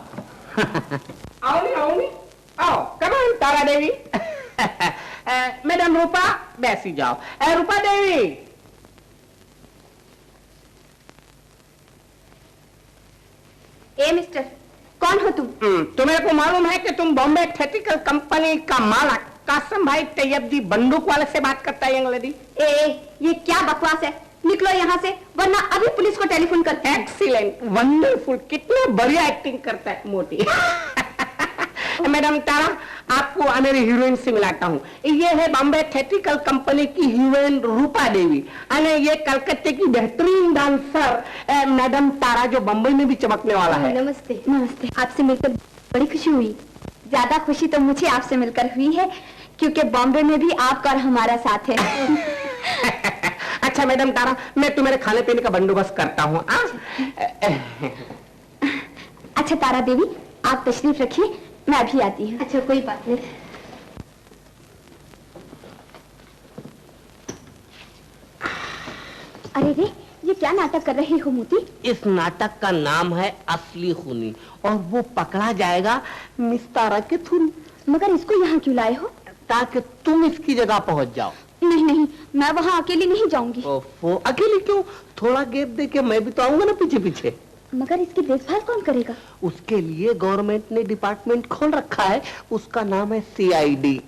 D: आओ नहीं, आओ नहीं, आओ। Come on Tara Devi. Madam रूपा, बैसी जाओ। रूपा देवी।
B: ए मिस्टर, कौन हो तुम?
D: तुम्हें को मालूम है कि तुम बॉम्बे थिएट्रिकल कंपनी का मालिक कासम भाई तैयबजी बंदूक वाले से बात करता है? यंग लेडी,
B: ये क्या बकवास है? निकलो यहाँ से, वरना अभी पुलिस को टेलीफोन करते हैं।
D: एक्सीलेंट, वंडरफुल, कितना बढ़िया एक्टिंग करता है मोटी। मैडम तारा, आपको मेरी हीरोइन से मिलाता हूँ। ये है बॉम्बे थिएट्रिकल कंपनी की हीरोइन रूपा देवी, अने ये कलकत्ते की बेहतरीन डांसर मैडम तारा, जो बम्बई में भी चमकने वाला है।
B: नमस्ते। नमस्ते। आपसे मिलकर बड़ी खुशी हुई। ज्यादा खुशी तो मुझे आपसे मिलकर हुई है, क्योंकि बॉम्बे में भी आपका और हमारा साथ है।
D: अच्छा मैडम तारा, मैं तुम्हारे खाने पीने का बंदोबस्त करता हूँ।
B: अच्छा तारा देवी, आप तशरीफ रखिए, मैं अभी आती हूँ। अच्छा कोई बात नहीं। अरे रे, ये क्या नाटक कर रही हो मोती?
D: इस नाटक का नाम है असली खूनी, और वो पकड़ा जाएगा मिस तारा के थ्रू।
B: मगर इसको यहाँ क्यों लाए हो?
D: ताकि तुम इसकी जगह पहुंच जाओ।
B: नहीं नहीं, मैं वहाँ अकेली नहीं जाऊंगी।
D: ओफो, अकेली क्यों? थोड़ा गैप दे के मैं भी तो आऊंगा ना पीछे पीछे।
B: मगर इसकी देखभाल कौन करेगा?
D: उसके लिए गवर्नमेंट ने डिपार्टमेंट खोल रखा है, उसका नाम है CID।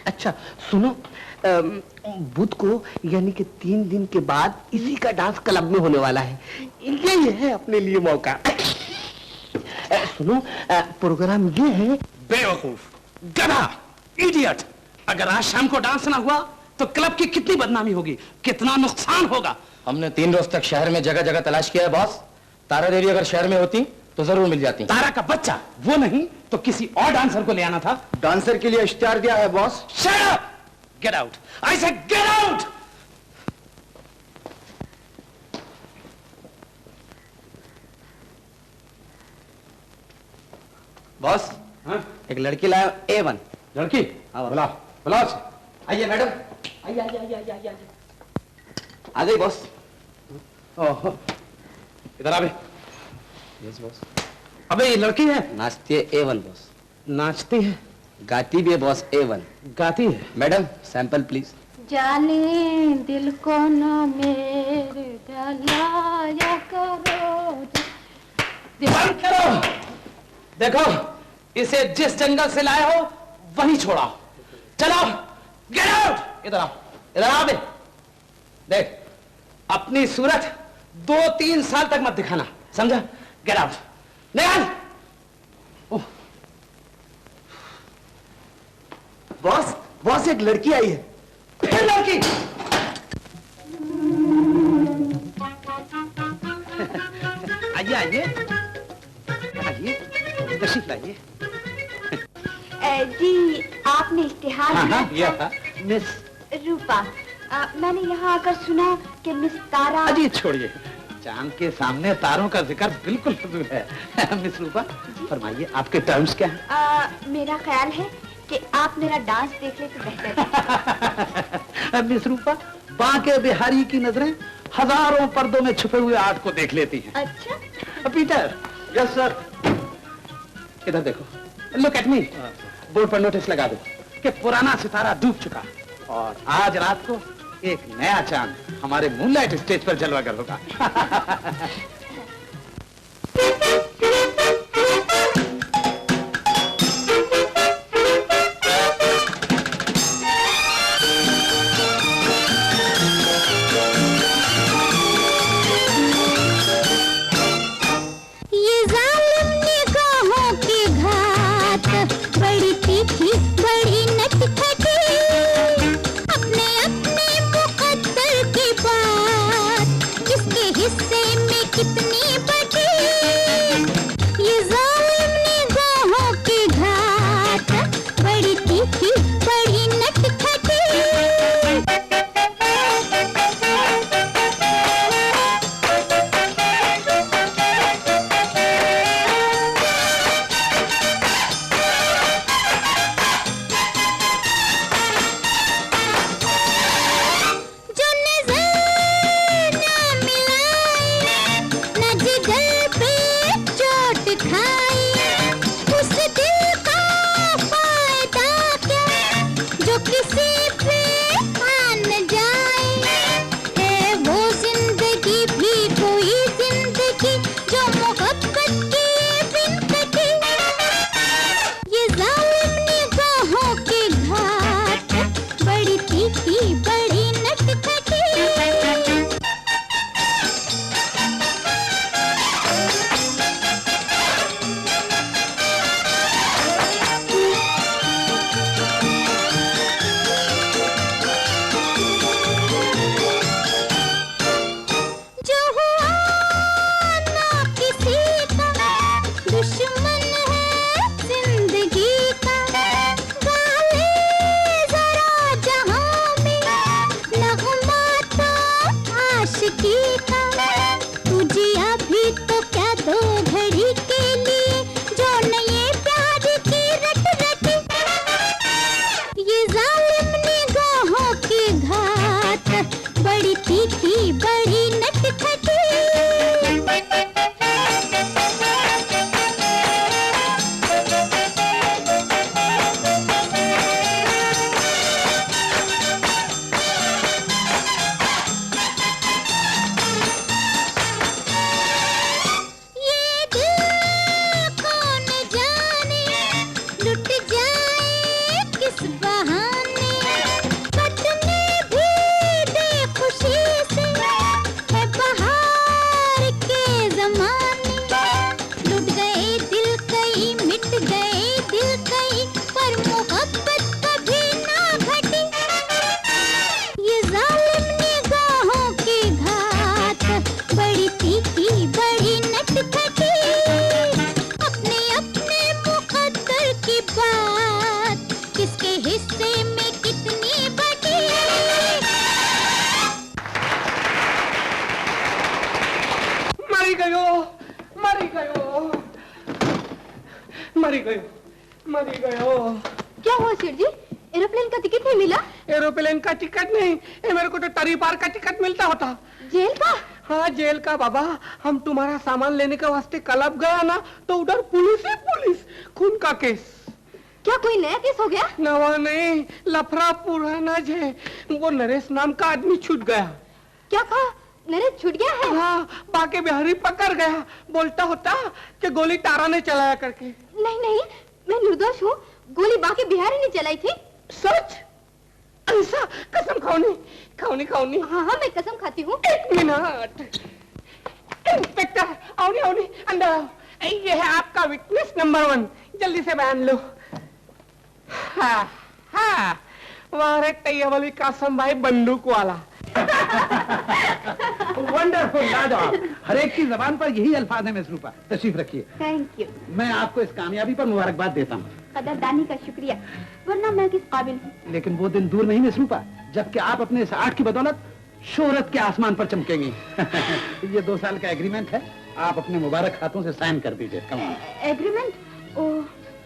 D: अच्छा सुनो, बुध को यानी कि 3 दिन के बाद इसी का डांस क्लब में होने वाला है। यही है अपने लिए मौका। सुनो, प्रोग्राम ये है।
C: बेवकूफ, गधा, इडियट, अगर आज शाम को डांस ना हुआ तो क्लब की कितनी बदनामी होगी, कितना नुकसान होगा।
H: हमने 3 रोज तक शहर में जगह जगह तलाश किया है बॉस। तारा देवी अगर शहर में होती तो जरूर मिल जाती।
C: तारा का बच्चा, वो नहीं तो किसी और डांसर को ले आना था।
A: डांसर के लिए इश्तिहार दिया है boss.
C: Shut up! Get out! I said get out!
H: Boss, एक लड़की लाया A1।
C: लड़की?
H: हाँ,
C: बुला, बुलाओ उसे।
H: आइए मैडम, आइए। आ गई बॉस।
C: ओहो, इधर आ बे।
H: Yes boss.
C: अबे ये लड़की है?
H: नाचती है A1 बॉस।
C: नाचती है,
H: गाती भी है बॉस A1।
C: गाती है।
H: Madam sample please.
B: जाने दिल को न मेरे जलाया करो।
C: बंद करो। देखो, इसे जिस जंगल से लाए हो वहीं छोड़ा। चलो, गेट आउट। इधर आओ, इधर आओ बे। देख, अपनी सूरत 2-3 साल तक मत दिखाना, समझा? गेट आउट, निकल।
H: बॉस, बॉस
C: से एक लड़की आई है, फिर लड़की। आइए आइए आइए, तशरीफ लाइए।
B: जी आपने इश्तिहार
C: हाँ
B: दिया
C: हाँ दिया था। मिस
B: रूपा। मैंने यहाँ आकर सुना कि मिस तारा।
C: अजी छोड़िए, चांद के सामने तारों का जिक्र बिल्कुल फजूल है। मिस रूपा फरमाइए, आपके टर्म्स क्या हैं?
B: मेरा ख्याल है कि आप मेरा डांस देख ले तो बेहतर है।
C: मिस रूपा, बांके बिहारी की नजरें हजारों पर्दों में छुपे हुए आर्ट को देख लेती हैं।
B: अच्छा
C: पीटर। Yes sir. इधर देखो, लुक एट मी। बोर्ड पर नोटिस लगा दो कि पुराना सितारा डूब चुका और आज रात को एक नया चांद हमारे मूनलाइट स्टेज पर जलवागर होगा।
D: मरी गयो।
B: क्या हुआ सेठ जी? एरोप्लेन का टिकट नहीं मिला?
D: एरोप्लेन का टिकट नहीं, ये मेरे को तो टरी पार का टिकट मिलता होता।
B: जेल का?
D: हाँ जेल का बाबा। हम तुम्हारा सामान लेने के वास्ते क्लब गया ना, तो उधर पुलिस ही पुलिस, खून का केस।
B: क्या कोई नया केस हो गया?
D: नवा नहीं, लफड़ा पुराना जे। वो नरेश नाम का आदमी छूट गया।
B: क्या कहा? नरेश छूट गया है?
D: हाँ, बाके बिहारी पकड़ गया, बोलता होता कि गोली तारा ने चलाया करके।
B: नहीं नहीं, मैं निर्दोष हूँ, गोली बाके बिहारी ने चलाई थी।
D: सच? ऐसा? कसम खाओनी खाओनी खाओनी।
B: हाँ हाँ, मैं कसम खाती हूँ।
D: एक मिनट इंस्पेक्टर, आओनी आओनी अंदर आओ। ये है आपका विटनेस नंबर 1, जल्दी से बयान लो। हाँ हाँ, वाह टैया वाली कासम भाई बंदूक वाला।
C: वंडरफुल, लाजवाब। हर एक की जबान पर यही अल्फाज है मिस रूपा। तशरीफ रखिए।
B: Thank you.
C: मैं आपको इस कामयाबी पर मुबारकबाद देता हूँ।
B: कदरदानी का शुक्रिया, वरना मैं किस काबिल हूँ।
C: लेकिन वो दिन दूर नहीं मिस रूपा जबकि आप अपने इस आर्ट की बदौलत शोहरत के आसमान पर चमकेंगी। ये 2 साल का एग्रीमेंट है, आप अपने मुबारक हाथों से साइन कर दीजिए।
B: एग्रीमेंट? ओह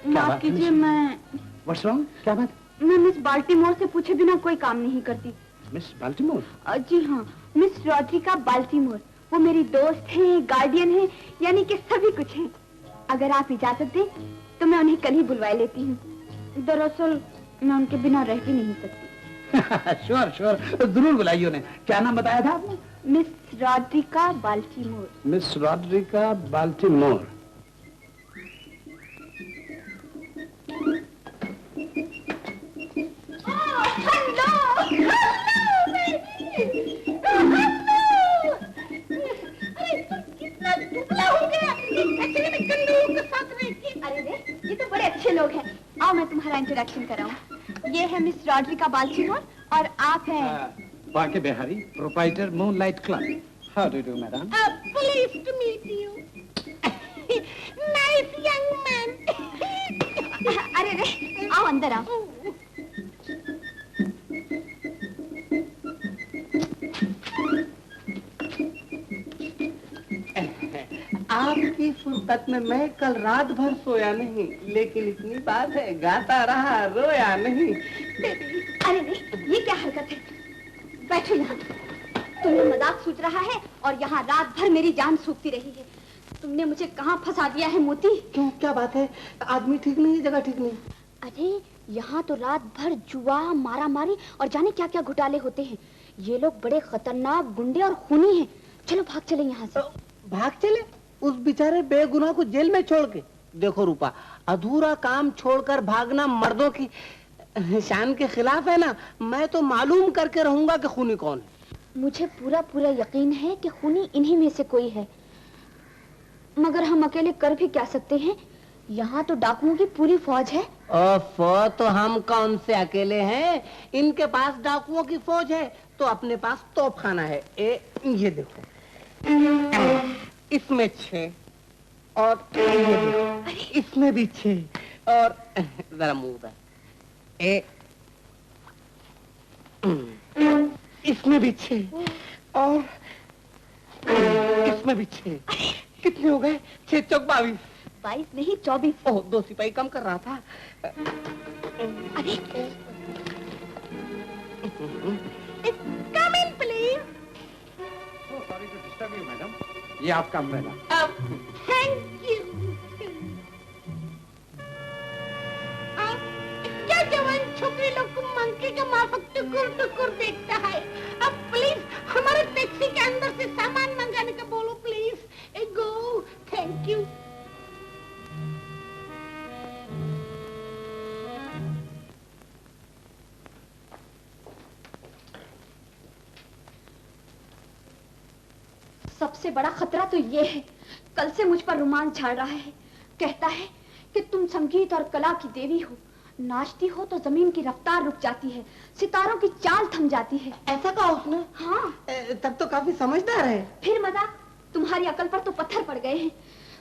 B: माफ कीजिए, मैं
C: व्हाट्स रॉन्ग? क्या बात?
B: मैं मिस बाल्टीमोर से पूछे बिना कोई काम नहीं करती।
C: Miss Baltimore?
B: जी हाँ, मिस रॉड्रिका बाल्टीमोर। वो मेरी दोस्त है, गार्डियन है, यानी कि सभी कुछ है। अगर आप इजाजत दें तो मैं उन्हें कल ही बुलवा लेती हूँ। दरअसल मैं उनके बिना रह भी नहीं सकती।
C: श्योर श्योर, जरूर बुलाइए उन्हें। क्या नाम बताया था आपने?
B: Miss Rodrika Baltimore.
C: Miss Rodrika Baltimore.
B: कितना दुबला हो गया। अरे रे, ये तो बड़े अच्छे लोग हैं। आओ मैं तुम्हारा इंट्रोडक्शन कराऊं। ये है मिस रॉड्रिका बाल्टीमोर और आप हैं
C: Banke Bihari, proprietor Moonlight club. How do you do madam?
B: Pleased to meet you. Nice young man. अरे रे, आओ अंदर आओ।
D: आपकी फुर्सत में मैं कल रात भर सोया नहीं, लेकिन इतनी बात है, गाता रहा, रोया नहीं।
B: अरे रे, ये क्या हरकत है? बैठो यहाँ। तुम्हें मजाक सूझ रहा है और यहाँ रात भर मेरी जान सूखती रही है। तुमने मुझे कहाँ फंसा दिया है मोती?
D: क्यों, क्या बात है? आदमी ठीक नहीं है, जगह ठीक नहीं।
B: अरे यहाँ तो रात भर जुआ, मारा मारी और जाने क्या क्या घोटाले होते हैं। ये लोग बड़े खतरनाक गुंडे और खूनी हैं। चलो भाग चले यहाँ से।
D: भाग चले? उस बेचारे बेगुनाह को जेल में छोड़ के? देखो रूपा, अधूरा काम छोड़कर भागना मर्दों की शान के खिलाफ है ना। मैं तो मालूम करके रहूंगा कि खूनी कौन है।
B: मुझे पूरा पूरा यकीन है कि खूनी इन्हीं में से कोई है, मगर हम अकेले कर भी क्या सकते हैं? यहाँ तो डाकुओं की पूरी फौज है।
D: ओफो, तो हम कौन से अकेले हैं? इनके पास डाकुओं की फौज है तो अपने पास तोपखाना है। ये देखो, इसमें 6 और ये देखो, इसमें भी 6 और जरा मुंह पर इसमें भी 6 और इसमें भी 6। कितने हो गए? 6 चौक 22।
B: 22 नहीं 24।
D: ओह, 2 सिपाही कम कर रहा था।
B: अरे come in please.
C: Sorry to disturb you madam, ये आपका अम्ब्रेला।
B: Thank you. क्या जवान छोकरी लोग को मंकी के माफक टुकुर टुकुर देखता है। अब प्लीज हमारे टैक्सी के अंदर से सामान मंगाने का बोलो प्लीज। Go, thank you. सबसे बड़ा खतरा तो ये है, कल से मुझ पर रोमांच झाड़ रहा है। कहता है कि तुम संगीत और कला की देवी हो, नाचती हो तो जमीन की रफ्तार रुक जाती है, सितारों की चाल थम जाती है।
D: ऐसा कहा उसने?
B: हाँ।
D: तब तो काफी समझदार है।
B: फिर मजाक? तुम्हारी अकल पर तो पत्थर पड़ गए हैं।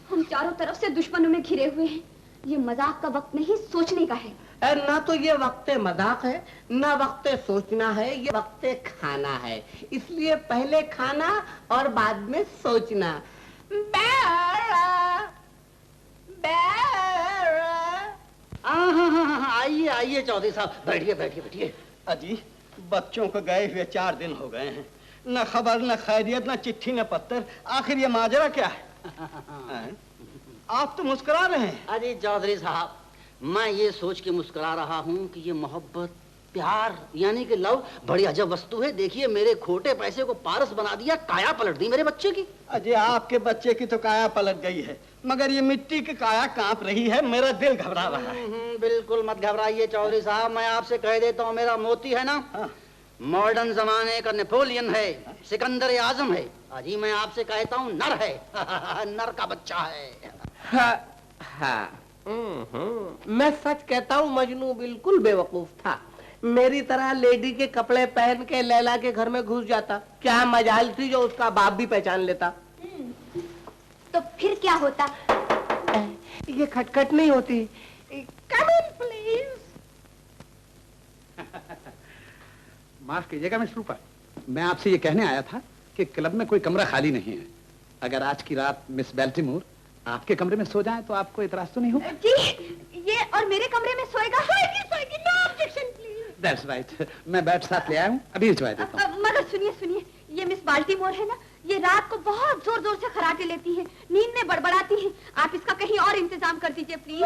B: हम चारों तरफ से दुश्मनों में घिरे हुए हैं। ये मजाक का वक्त नहीं, सोचने का है।
D: ना तो ये वक्त मजाक है, ना वक्त सोचना है, ये वक्त खाना है। इसलिए पहले खाना और बाद में सोचना।
C: आइए आइए चौधरी साहब, बैठिए बैठिए बैठिए।
A: अजी, बच्चों को गए हुए 4 दिन हो गए हैं। न खबर, न खैरियत, न चिट्ठी, न पत्तर। आखिर ये माजरा क्या है? आप तो मुस्कुरा रहे हैं।
I: अरे चौधरी साहब, मैं ये सोच के मुस्कुरा रहा हूँ कि ये मोहब्बत, प्यार यानी कि लव बड़ी अजब वस्तु है। देखिए, मेरे खोटे पैसे को पारस बना दिया, काया पलट दी मेरे बच्चे की।
A: अजय, आपके बच्चे की तो काया पलट गई है, मगर ये मिट्टी की काया कांप रही है। मेरा दिल घबरा रहा है।
I: बिल्कुल मत घबराइए चौधरी साहब, मैं आपसे कह देता हूँ, मेरा मोती है ना, मॉडर्न जमाने का नेपोलियन है, सिकंदर आजम है। अजी मैं आपसे कहता हूँ, नर है। नर का बच्चा है।
D: हाँ, मैं सच कहता हूँ, मजनू बिल्कुल बेवकूफ था। मेरी तरह लेडी के कपड़े पहन के लैला के घर में घुस जाता। क्या मजाल थी जो उसका बाप भी पहचान लेता।
B: तो फिर क्या होता?
D: ये खटखट नहीं होती। कम इन प्लीज।
J: माफ कीजिएगा मिस रूपा, मैं आपसे ये कहने आया था कि क्लब में कोई कमरा खाली नहीं है। अगर आज की रात मिस बेल्टीमोर आपके कमरे में सो जाएं तो आपको इतराज तो नहीं होगा?
B: जी, ये और मेरे कमरे में सोएगा? सोएगी, no objection please.
J: That's right, मैं बैट साथ ले आया हूँ, अभी भिजवा देता हूँ।
B: मगर सुनिए, ये मिस बाल्टीमोर है ना, ये रात को बहुत जोर जोर से खराटे लेती है, नींद में बड़बड़ाती है। आप इसका कहीं और इंतजाम कर दीजिए please.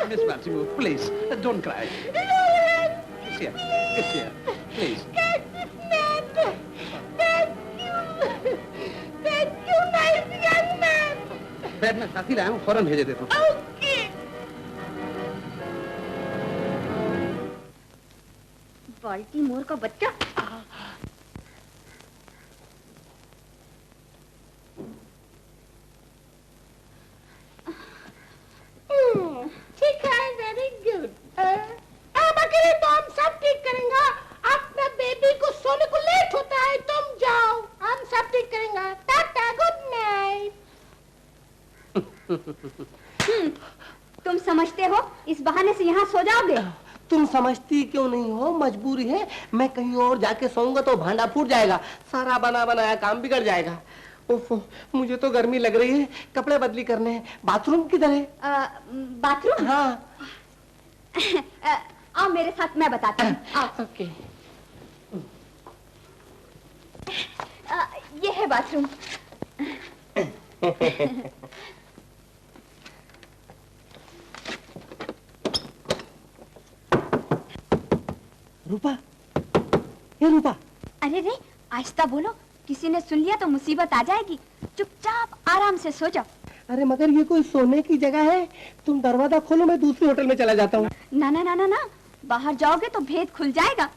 J: Miss Baltimore, please, don't cry. Kiss here, please. Bat में साथी लाया हूँ, फौरन भेजे देता हूँ।
B: बाल्टीमोर का बच्चा।
D: ठीक है, वेरी गुड। अब अकेले तो हम सब ठीक करेंगे। अपना बेबी को सोने को लेट होता है, तुम जाओ, हम सब ठीक करेंगे। Tata, good night.
B: तुम समझते हो इस बहाने से यहाँ सो जाओगे?
D: तुम समझती क्यों नहीं हो? मजबूरी है। मैं कहीं और जाके सोऊंगा तो भांडा फूट जाएगा, सारा बना बनाया काम बिगड़ जाएगा। उफ, मुझे तो गर्मी लग रही है, कपड़े बदली करने हैं। बाथरूम किधर है?
B: बाथरूम?
D: हाँ।
B: आओ मेरे साथ, मैं बताती हूँ। आओ।
D: ओके।
B: ये है बाथरूम।
D: रूपा, ये रूपा।
B: अरे रे, आहिस्ता बोलो, किसी ने सुन लिया तो मुसीबत आ जाएगी। चुपचाप आराम से सो जाओ।
D: अरे मगर ये कोई सोने की जगह है? तुम दरवाजा खोलो, मैं दूसरी होटल में चला जाता हूँ।
B: ना ना ना ना ना, बाहर जाओगे तो भेद खुल जाएगा।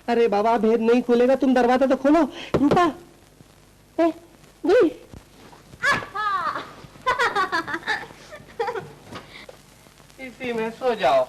D: अरे बाबा, भेद नहीं खुलेगा, तुम दरवाजा तो खोलो। रूपा, गई। इसी में सो जाओ।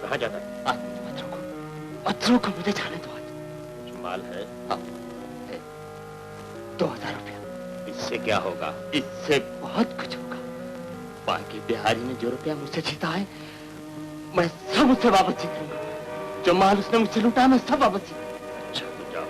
A: कहाँ जाता है?
C: मत रोको, मुझे जाने दो।
A: कुछ माल है?
C: 2000 रुपया।
A: इससे क्या होगा?
C: इससे बहुत कुछ होगा। बाकी बिहारी ने जो रुपया मुझसे जीता है, मैं सब उससे वापस करूंगा। जो माल उसने मुझसे लूटा, मैं सब वापस
A: चलो जाओ।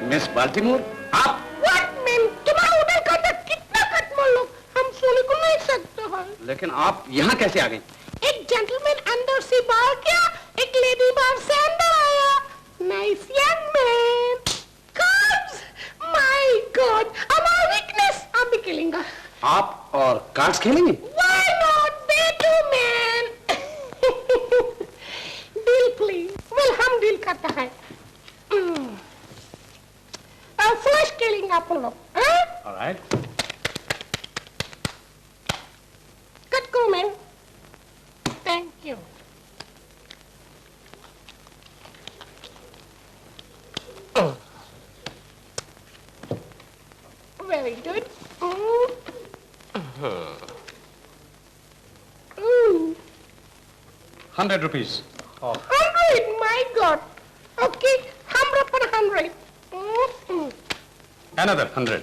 J: मिस बाल्टीमोर, आप?
D: What man? तुम्हारा होटल का अंदर कितना खट मालूम, हम सोने को नहीं सकते हैं।
J: लेकिन आप यहाँ कैसे आ गई?
D: एक जेंटलमैन अंदर से बाहर गया, एक लेडी बाहर से अंदर आया। Nice young man. Cards, my God, हमारा वीकनेस हम भी खेलेंगे।
J: आप और कार्ड्स खेलेंगे?
D: Why not? बेटू मैन। Deal please. वेल, हम डील करते हैं। फ्लश खेलेंगे अपन लोग।
J: ऑलराइट।
D: कट करो man. Thank you. Well
K: dude.
J: 100 rupees.
K: 100, my God. Okay, 100 per 100.
J: Another 100.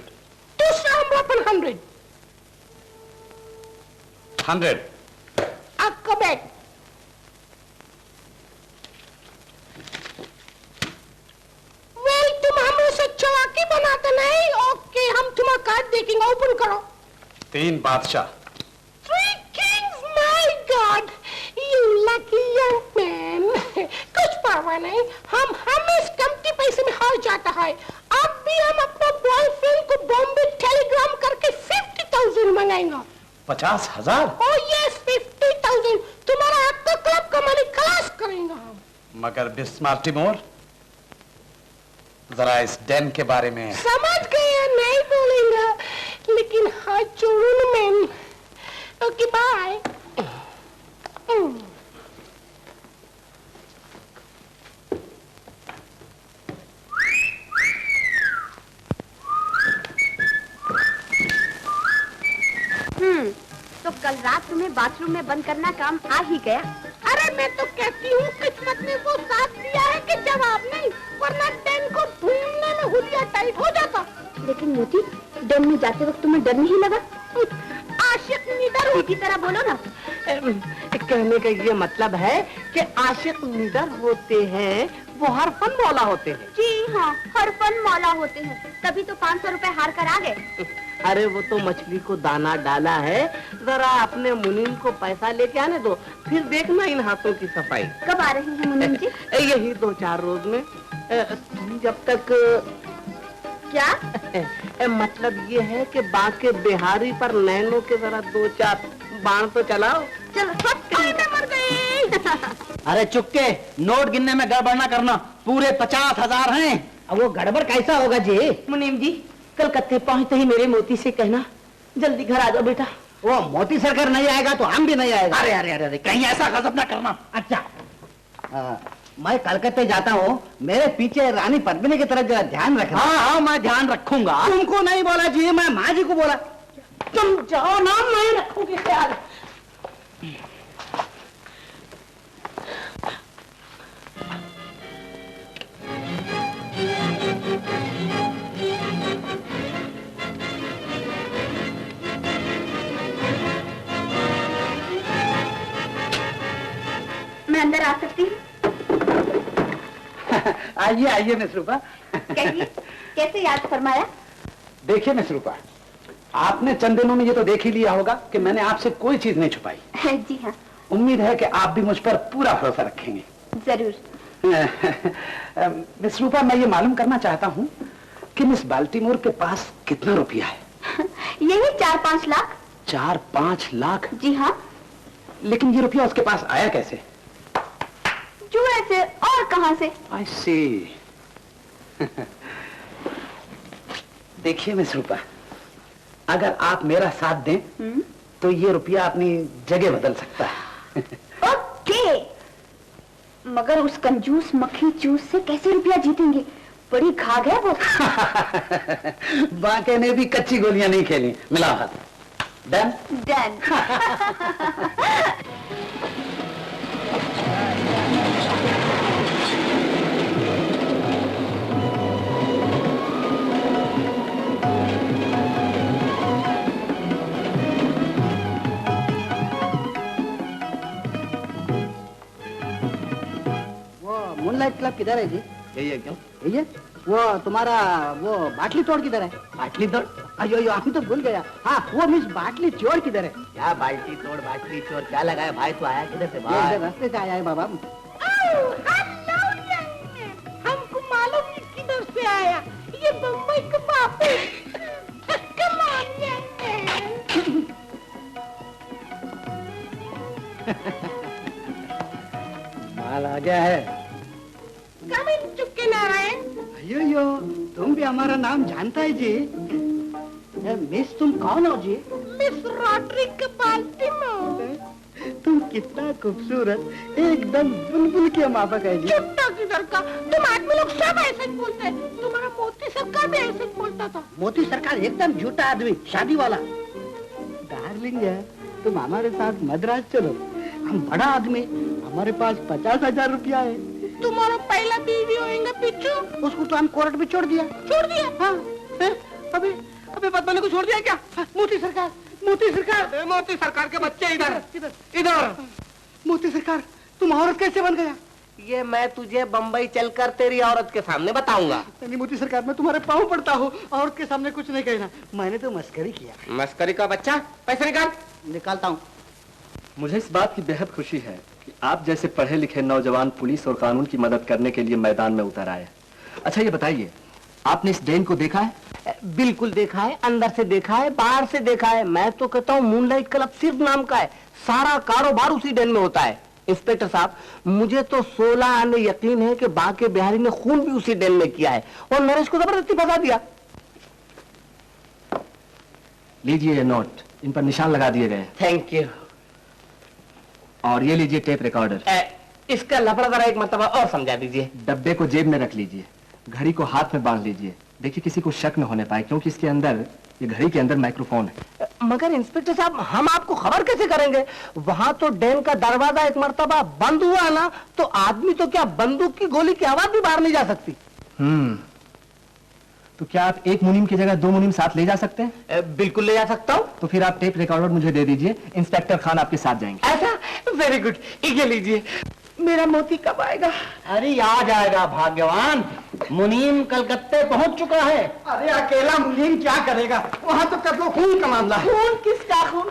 K: 100.
J: 100.
K: Go back. Well, तुम हमरे से चालाकी बनाते नहीं. Okay, हम तुम्हारा कार्ड देखेंगे. ओपन करो.
J: 3 बादशाह.
K: 3 kings, my God. You lucky young man. कुछ परवाह नहीं. हम इस कमती पैसे में हार जाता है. अब भी हम अपना बॉयफ्रेंड को बॉम्बे टेलीग्राम करके 50,000 मंगाएंगे.
J: 50,000?
K: Oh yes, 50,000. तुम्हारा आपका क्लब का मनी खलास करेंगे हम.
J: मगर मिस मार्टिमोर, जरा इस डैन के बारे में.
K: समझ गया, नहीं बोलेंगे, लेकिन हाथ जोड़ूं मैं. Okay bye.
B: तो कल रात तुम्हें बाथरूम में बंद करना काम आ ही गया.
K: अरे मैं तो कहती हूँ किस्मत ने वो साथ दिया है कि जवाब नहीं, वरना डैन को ढूंढने में हुलिया टाइट हो जाता.
B: लेकिन मोती, डैन में जाते वक्त तुम्हें डर नहीं लगा?
K: आशिक निडर
B: की तरह बोलो ना.
D: कहने का ये मतलब है कि आशिक निडर होते हैं, वो हर फन मौला होते हैं.
B: जी हाँ, हर फन मौला होते हैं. तभी तो 500 रुपए हार कर आ गए.
D: अरे वो तो मछली को दाना डाला है, जरा अपने मुनीम को पैसा लेके आने दो, फिर देखना इन हाथों की सफाई.
B: कब आ रहे हैं मुनीम जी?
D: यही 2-4 रोज में. तुम जब तक.
B: क्या?
D: मतलब ये है कि बाके बिहारी पर नैनो के जरा 2-4 बाण तो चलाओ.
B: चलो मर गई.
C: अरे चुपके, नोट गिनने में गड़बड़ ना करना. पूरे 50,000 हैं.
D: अब वो गड़बड़ कैसा होगा जी?
F: मुनीम जी, कलकत्ते पहुंचते ही मेरे मोती से कहना जल्दी घर आ जाओ बेटा.
C: वो मोती सरकार नहीं आएगा तो हम भी नहीं आएगा.
H: अरे अरे अरे कहीं ऐसा गजब ना करना.
C: अच्छा, मैं कलकत्ते जाता हूँ, मेरे पीछे रानी पद्मिनी की तरफ जरा ध्यान रखना.
H: हाँ, मैं ध्यान रखूंगा.
C: तुमको नहीं बोला जी, मैं माँ जी को बोला.
F: तुम जाओ ना, मैं रखूंगी ख्याल.
B: मैं अंदर आ सकती हूँ?
J: आइए आइए मिस रूपा.
B: कहिए, कैसे याद फरमाया?
J: देखिए मिस रूपा, आपने चंद दिनों में ये तो देख ही लिया होगा कि मैंने आपसे कोई चीज नहीं छुपाई.
B: जी हाँ.
J: उम्मीद है कि आप भी मुझ पर पूरा भरोसा रखेंगे.
B: जरूर.
J: मिस रूपा, मैं ये मालूम करना चाहता हूँ कि मिस बाल्टीमोर के पास कितना रुपया है?
B: यही 4-5 लाख.
J: 4-5 लाख?
B: जी हाँ.
J: लेकिन ये रुपया उसके पास आया कैसे?
B: जुए से. और कहां से?
J: I see. देखिए मिस रूपा, अगर आप मेरा साथ दें तो ये रुपया अपनी जगह बदल सकता है.
B: ओके. मगर उस कंजूस मक्खी चूस से कैसे रुपया जीतेंगे? बड़ी घाघ है वो.
J: बाके ने भी कच्ची गोलियां नहीं खेली. मिलाओ हाथ. डन?
B: डन.
D: मूनलाइट क्लब किधर है जी?
C: यही है. क्यों?
D: यही है. वो तुम्हारा वो बाटली तोड़ किधर है?
C: बाटली तोड़?
D: अयो यो, हम तो भूल गया. हाँ, वो मिस बाटली चोर किधर है?
C: क्या बाल्टी तोड़ बाटली चोर क्या लगाया भाई? तो आया किधर से
D: ये
C: भाई?
D: रास्ते से आया है बाबा.
K: हमको मालूम नहीं किधर से आया. ये बम्बई का बाप है. Come on, young man.
J: माल आ गया है.
K: Come in, चुपके नारायण.
D: अयो यो, तुम भी हमारा नाम जानता है जी? मिस तुम कौन हो जी?
K: Miss Rodrick Baltimore.
D: तुम कितना खूबसूरत, एकदम बुलबुल के माफक है जी.
K: चुप घर का। तुम आदमी लोग सब ऐसे ही बोलते हैं। तुम्हारा मोती सरकार भी ऐसे ही बोलता था।
D: मोती सरकार एकदम झूठा आदमी, शादी वाला। डार्लिंग है, तुम हमारे साथ मद्रास चलो, हम बड़ा आदमी, हमारे पास 50,000 रुपया है।
K: तुम्हारा पहला बीवी होएगा पिच्चू।
D: उसको तो हम कोर्ट में छोड़ दिया।
K: छोड़ दिया?
D: हाँ। अबे बदमाने को छोड़ दिया क्या? मोती सरकार, मोती सरकार,
K: मोती सरकार के बच्चे इधर
D: इधर। मोती सरकार, तुम औरत कैसे बन गया?
I: ये मैं तुझे बम्बई चलकर तेरी औरत के सामने बताऊंगा।
D: नहीं मोती सरकार, मैं तुम्हारे पाँव पड़ता हूँ, औरत के सामने कुछ नहीं कहना। मैंने तो मस्करी किया।
I: मस्करी का बच्चा, पैसे निकाल।
D: निकालता हूँ।
G: मुझे इस बात की बेहद खुशी है कि आप जैसे पढ़े लिखे नौजवान पुलिस और कानून की मदद करने के लिए मैदान में उतर आए। अच्छा ये बताइए, आपने इस डेन को देखा है?
D: बिल्कुल देखा है, अंदर से देखा है, बाहर से देखा है। मैं तो कहता हूँ मूनलाइट क्लब सिर्फ नाम का है, सारा कारोबार उसी डेन में होता है। इंस्पेक्टर साहब, मुझे तो 16 आने यकीन है कि बाके बिहारी ने खून भी उसी डेन में किया है और नरेश को जबरदस्ती फंसा दिया।
G: लीजिए ये नोट, इन पर निशान लगा दिए गए।
D: Thank you.
G: और ये लीजिए टेप रिकॉर्डर।
D: इसका लफड़ा जरा एक मरतबा और समझा दीजिए।
G: डब्बे को जेब में रख लीजिए, घड़ी को हाथ में बांध लीजिए। देखिए किसी को शक न होने पाए, क्योंकि इसके अंदर, ये घड़ी के अंदर माइक्रोफोन है।
D: मगर इंस्पेक्टर साहब, हम आपको खबर कैसे करेंगे? वहां तो डैम का दरवाजा एक मरतबा बंद हुआ ना, तो आदमी तो क्या बंदूक की गोली की आवाज भी बाहर नहीं जा सकती।
G: तो क्या आप एक मुनीम की जगह 2 मुनीम साथ ले जा सकते हैं?
D: बिल्कुल ले जा सकता हूँ।
G: तो फिर आप टेप रिकॉर्डर मुझे दे दीजिए, इंस्पेक्टर खान आपके साथ जाएंगे।
D: ऐसा? वेरी गुड, ये लीजिए। मेरा मोती कब आएगा?
I: अरे आ जाएगा भाग्यवान, मुनीम कलकत्ते पहुंच चुका है।
A: अरे अकेला मुनीम क्या करेगा, वहाँ तो कत्लो खून का मामला है।
D: खून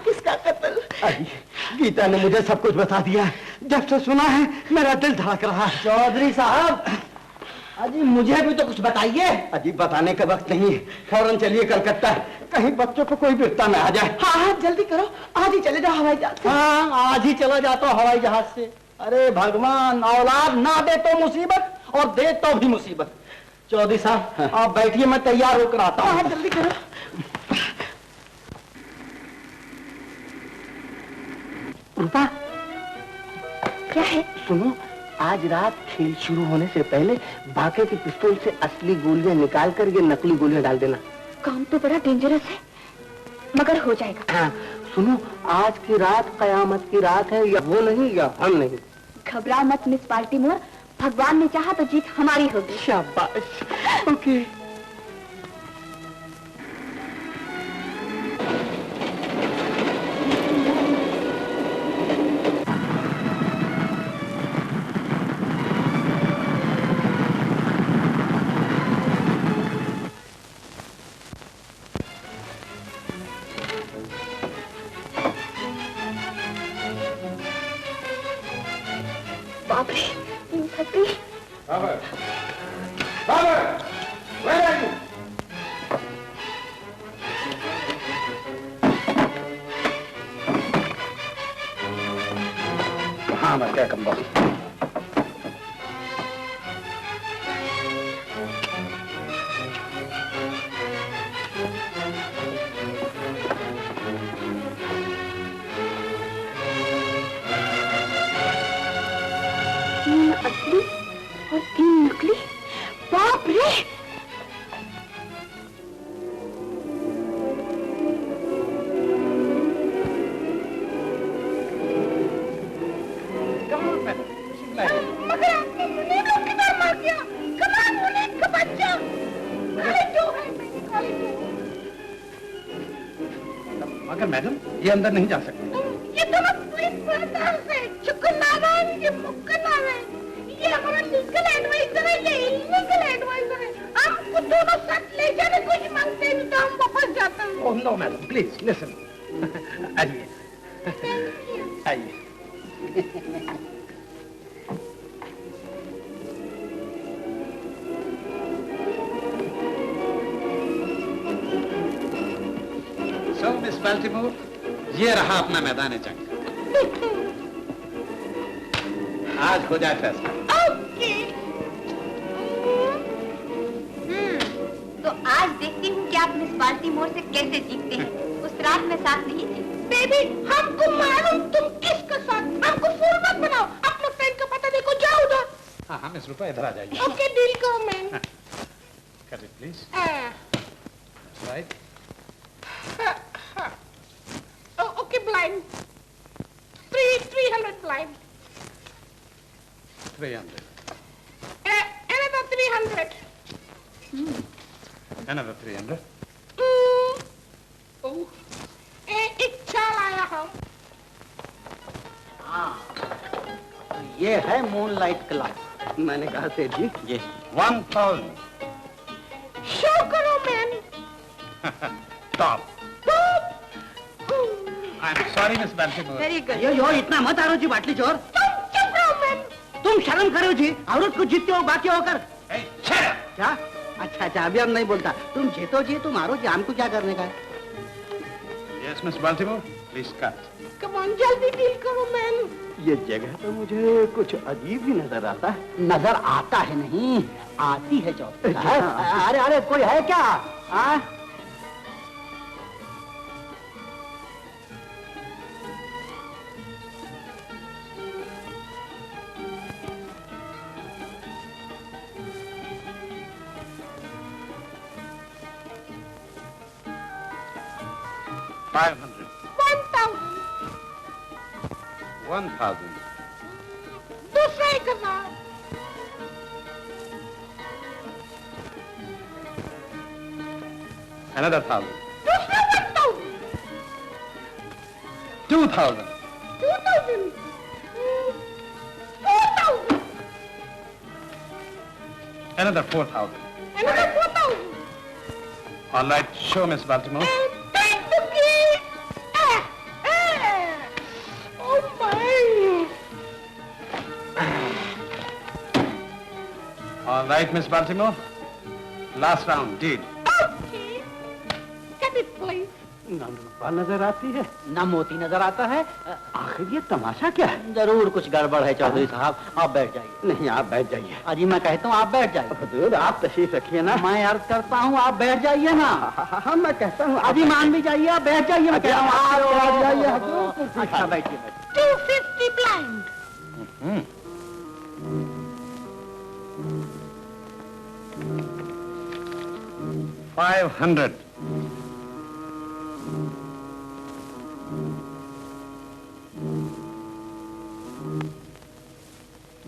D: किसका कत्ल?
A: गीता ने मुझे सब कुछ बता दिया। जब से सुना है मेरा दिल धड़क रहा है।
I: चौधरी साहब, अजी मुझे भी तो कुछ बताइए।
A: अजी बताने का वक्त नहीं है, फौरन चलिए कलकत्ता, कहीं बच्चों को कोई बिरता में आ जाए।
D: हाँ जल्दी करो, आज ही चले जाओ हवाई जहाज से।
I: हाँ आज ही चला जाता हूँ हवाई जहाज से। अरे भगवान, औलाद ना दे तो मुसीबत और दे तो भी मुसीबत। चौधरी साहब आप बैठिए, मैं तैयार होकर आता हूँ।
D: जल्दी करो। रूपा,
F: क्या है?
D: सुनो, आज रात खेल शुरू होने से पहले बाके की पिस्तौल से असली गोलियां निकाल कर ये नकली गोलियां डाल देना।
F: काम तो बड़ा डेंजरस है, मगर हो जाएगा।
D: हाँ सुनो, आज की रात कयामत की रात है, या वो नहीं या हम नहीं।
F: घबराओ मत मिस बाल्टीमोर, भगवान ने चाहा तो जीत हमारी होगी।
D: शाबाश। ओके।
F: बाप रे, इन थकी।
J: हाँ मैं क्या कम बॉस।
F: असली और 3 नकली। बाप रे,
K: मगर आपने मुनीम लोग किधर मार दिया? कमान मुनीम का बच्चा। काले जो है, काले जो।
J: मगर मैडम ये अंदर नहीं जा सकते।
K: ये दोनों पुलिस ब्रदर्स है, चुकनारायण, ये मुक्कनारायण। ये हमारा लीगल एडवाइजर है, ये इलीगल एडवाइजर है। हमको दोनों साथ ले जाने कुछ मांगते हैं तो हम वापस जाते हैं।
J: Oh no madam, please listen. आइए आइए। सो मिस बाल्टीमोर, ये रहा अपना मैदान जंग। आज हो जाए फैसला।
B: तो आज देखती हूँ कि आप मिस बाल्टीमोर से कैसे जीतते हैं। उस रात में साथ नहीं थी।
K: बेबी, हमको मालूम तुम किसके साथ। हमको फूल मत बनाओ, अपना फ्रेंड का पता देखो, जाओ उधर।
J: हाँ हाँ मिस रूपा इधर आ जाइए।
K: ओके डील करो मैन।
J: कर it please. Right.
K: Okay blind 300 blind
J: 300
K: another 300
J: another 300
K: एक चाल आया हम।
C: ये है मूनलाइट क्लब। मैंने कहा सेठ जी
J: ये 1000
K: शो करो man.
J: Top. I am sorry miss Baltimore.
C: Very good. यो इतना मत आरो जी बाटली चोर।
K: तुम चुप रहो मैन।
C: तुम शर्म करो जी, औरत को जीतते हो बाकी होकर। क्या? अच्छा अच्छा, अभी हम नहीं बोलता। तुम जीतो जी, तुम हारो जी, हमको क्या करने का है?
J: Yes miss Baltimore please cut.
K: Come on जल्दी डील करो मैन।
A: ये जगह तो मुझे कुछ अजीब ही नजर आता है।
C: नजर आता है नहीं, आती है चौधरी साहब। अरे अरे कोई है क्या? हाँ?
K: दूसरा ही करना।
J: Another 1000
K: दूसरा 1000
J: 2000
K: 2000 4000
J: Another 4000
K: another 4000
J: All right, show Miss Baltimore.
K: Take the key. Oh my.
J: All right, Miss Baltimore. Last round, deal.
K: Okay. Get it, please.
C: ना रूपा नजर आती है, ना मोती नजर आता है। आखिर ये तमाशा क्या है? जरूर कुछ गड़बड़ है चौधरी साहब। आप बैठ जाइए।
A: नहीं, आप बैठ जाइए।
C: अजी मैं कहता हूँ आप बैठ जाइए।
A: हुजूर, आप तशरीफ रखिए ना।
C: मैं अर्ज करता हूँ आप बैठ जाइए ना।
A: हाँ, मैं कहता हूँ
C: अजी मान भी जाइए, आप बैठ जाइए। मैं कह रहा हूँ आप बैठ जाइए। अच्छा बैठिए।
K: 250 blind.
J: 500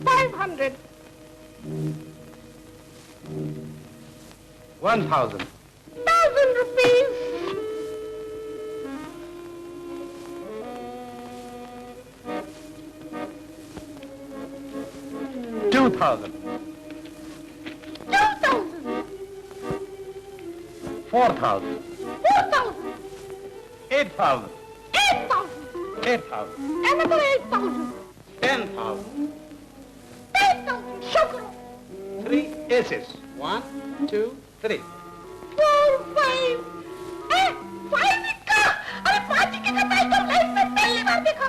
K: 500
J: 1000
K: 1,000 rupees.
J: Two thousand 4,000
K: 4,000
J: 8,000
K: 8,000
J: 8,000
K: another 8,000
J: 10,000
K: 10,000 sugar
J: 3 aces 1 2 3
K: 4 5 5 इक्का। अरे 5 इक्के का ताश तो लाइफ में पहली बार देखा।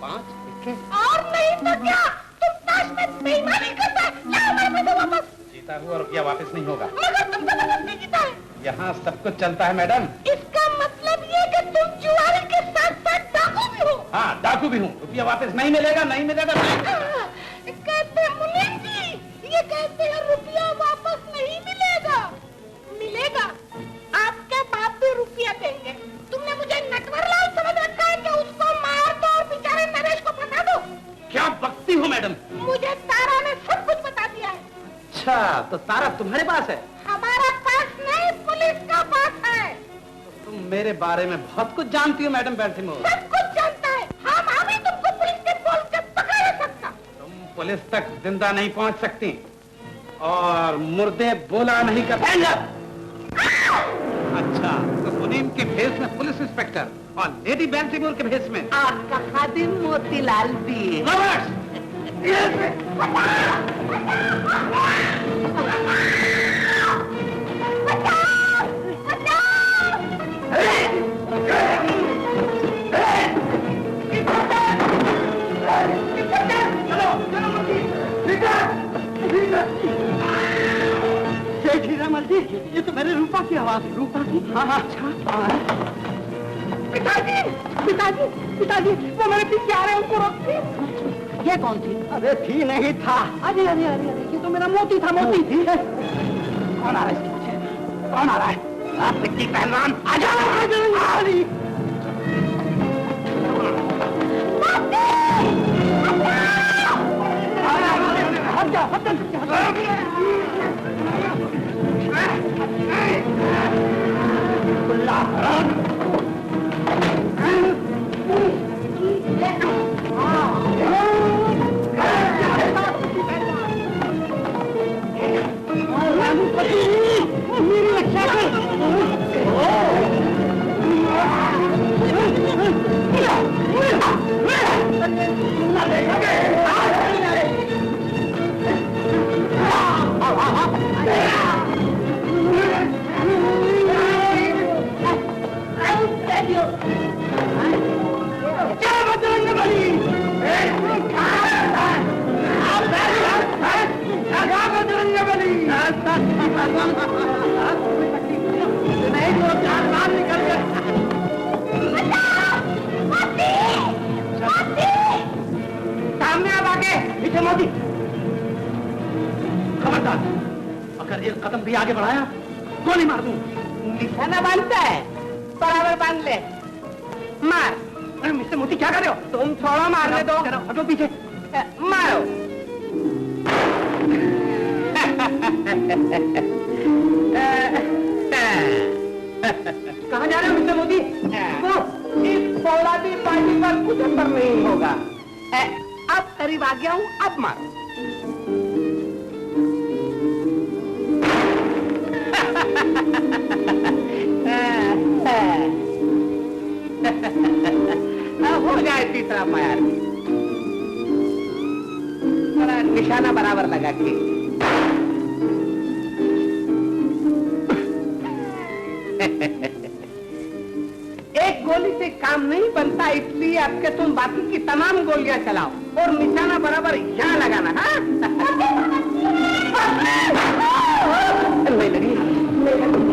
J: 5 इक्के
K: और नहीं तो क्या, तुम ताश में बेईमानी करता है। लाओ हमारे पैसे वापस।
J: जीता हुआ रुपया वापस नहीं होगा।
K: मगर तुम जबरदस्ती जीता है।
J: यहाँ सब कुछ चलता है मैडम।
K: इसका मतलब ये कि तुम जुआरी के साथ साथ डाकू भी हो।
J: हाँ, डाकू भी हूँ। रुपया वापस नहीं मिलेगा, नहीं मिलेगा, नहीं मिलेगा।
K: कहते हैं मुनीम जी, ये कहते हैं रुपया वापस नहीं मिलेगा। मिलेगा, आपके बाप भी रुपया देंगे। तुमने मुझे नटवरलाल समझ रखा है कि उसको मार दो और बेचारे नरेश को फंसा दो।
J: क्या बकती हो मैडम?
K: मुझे तारा ने सब कुछ बता दिया है।
J: अच्छा, तो तारा तुम्हारे पास है?
K: हमारा पास नहीं, पुलिस का पास है।
J: तुम मेरे बारे में बहुत कुछ जानती हो मैडम बैल्टीमोर।
K: सब कुछ जानता है। हम अभी तुमको पुलिस के बोल के पकड़ नहीं सकता।
J: तुम पुलिस तक जिंदा नहीं पहुंच सकती और मुर्दे बोला नहीं कर पाएंगे। अच्छा, तो मुनीम के भेष में पुलिस इंस्पेक्टर और लेडी बैल्टीमोर के भेष में
C: आपका खादिम मोतीलाल भी। ये तो मेरे रूपा की आवाज है। रूपा की? हाँ हाँ। अच्छा
K: पिताजी, पिताजी, पिताजी, वो मेरे पीछे आ रहे हैं, उनको रोकिए।
C: ये कौन थी?
A: अरे थी नहीं था।
C: अरे अरे अरे अरे ये तो मेरा मोती था, मोती। कौन आ रहा है इसके पीछे? कौन आ रहा है? आप पिट्टी पहलवान, आजा आजा। मेरी रक्षा कर। सामने अब आगे, पीछे मोदी। खबरदार, अगर एक कदम भी आगे बढ़ाया गोली मार दूं।
D: निशाना बांधता है, बराबर बांध ले, मार।
C: अरे मिस्टर मोदी क्या कर रहे हो?
D: तुम छोड़ो, मारने दो।
C: हटो पीछे।
D: मारो।
C: कहाँ जा रहे हो मिस्टर मोदी?
D: इस फौलादी पार्टी पर कुछ असर नहीं होगा। अब करीब आ गया हूँ, अब मारो। हो जाए तीसरा मायार, निशाना बराबर लगा के। एक गोली से काम नहीं बनता, इसलिए आपके तुम बाकी की तमाम गोलियां चलाओ और निशाना बराबर यहाँ लगाना। हाँ नहीं लगी, नहीं लगी।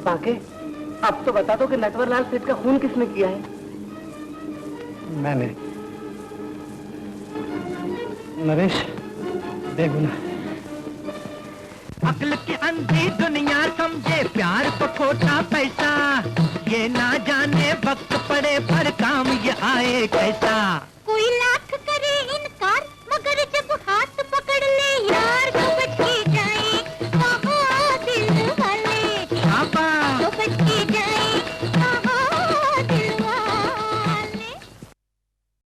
D: बाके, अब तो बता दो कि नटवरलाल सेठ का खून किसने किया है?
C: मैंने। नरेश बेगुनाह।
E: अक्ल की अंधी दुनिया समझे प्यार को खोटा पैसा, ये ना जाने वक्त पड़े पर काम ये आए कैसा।
B: कोई ना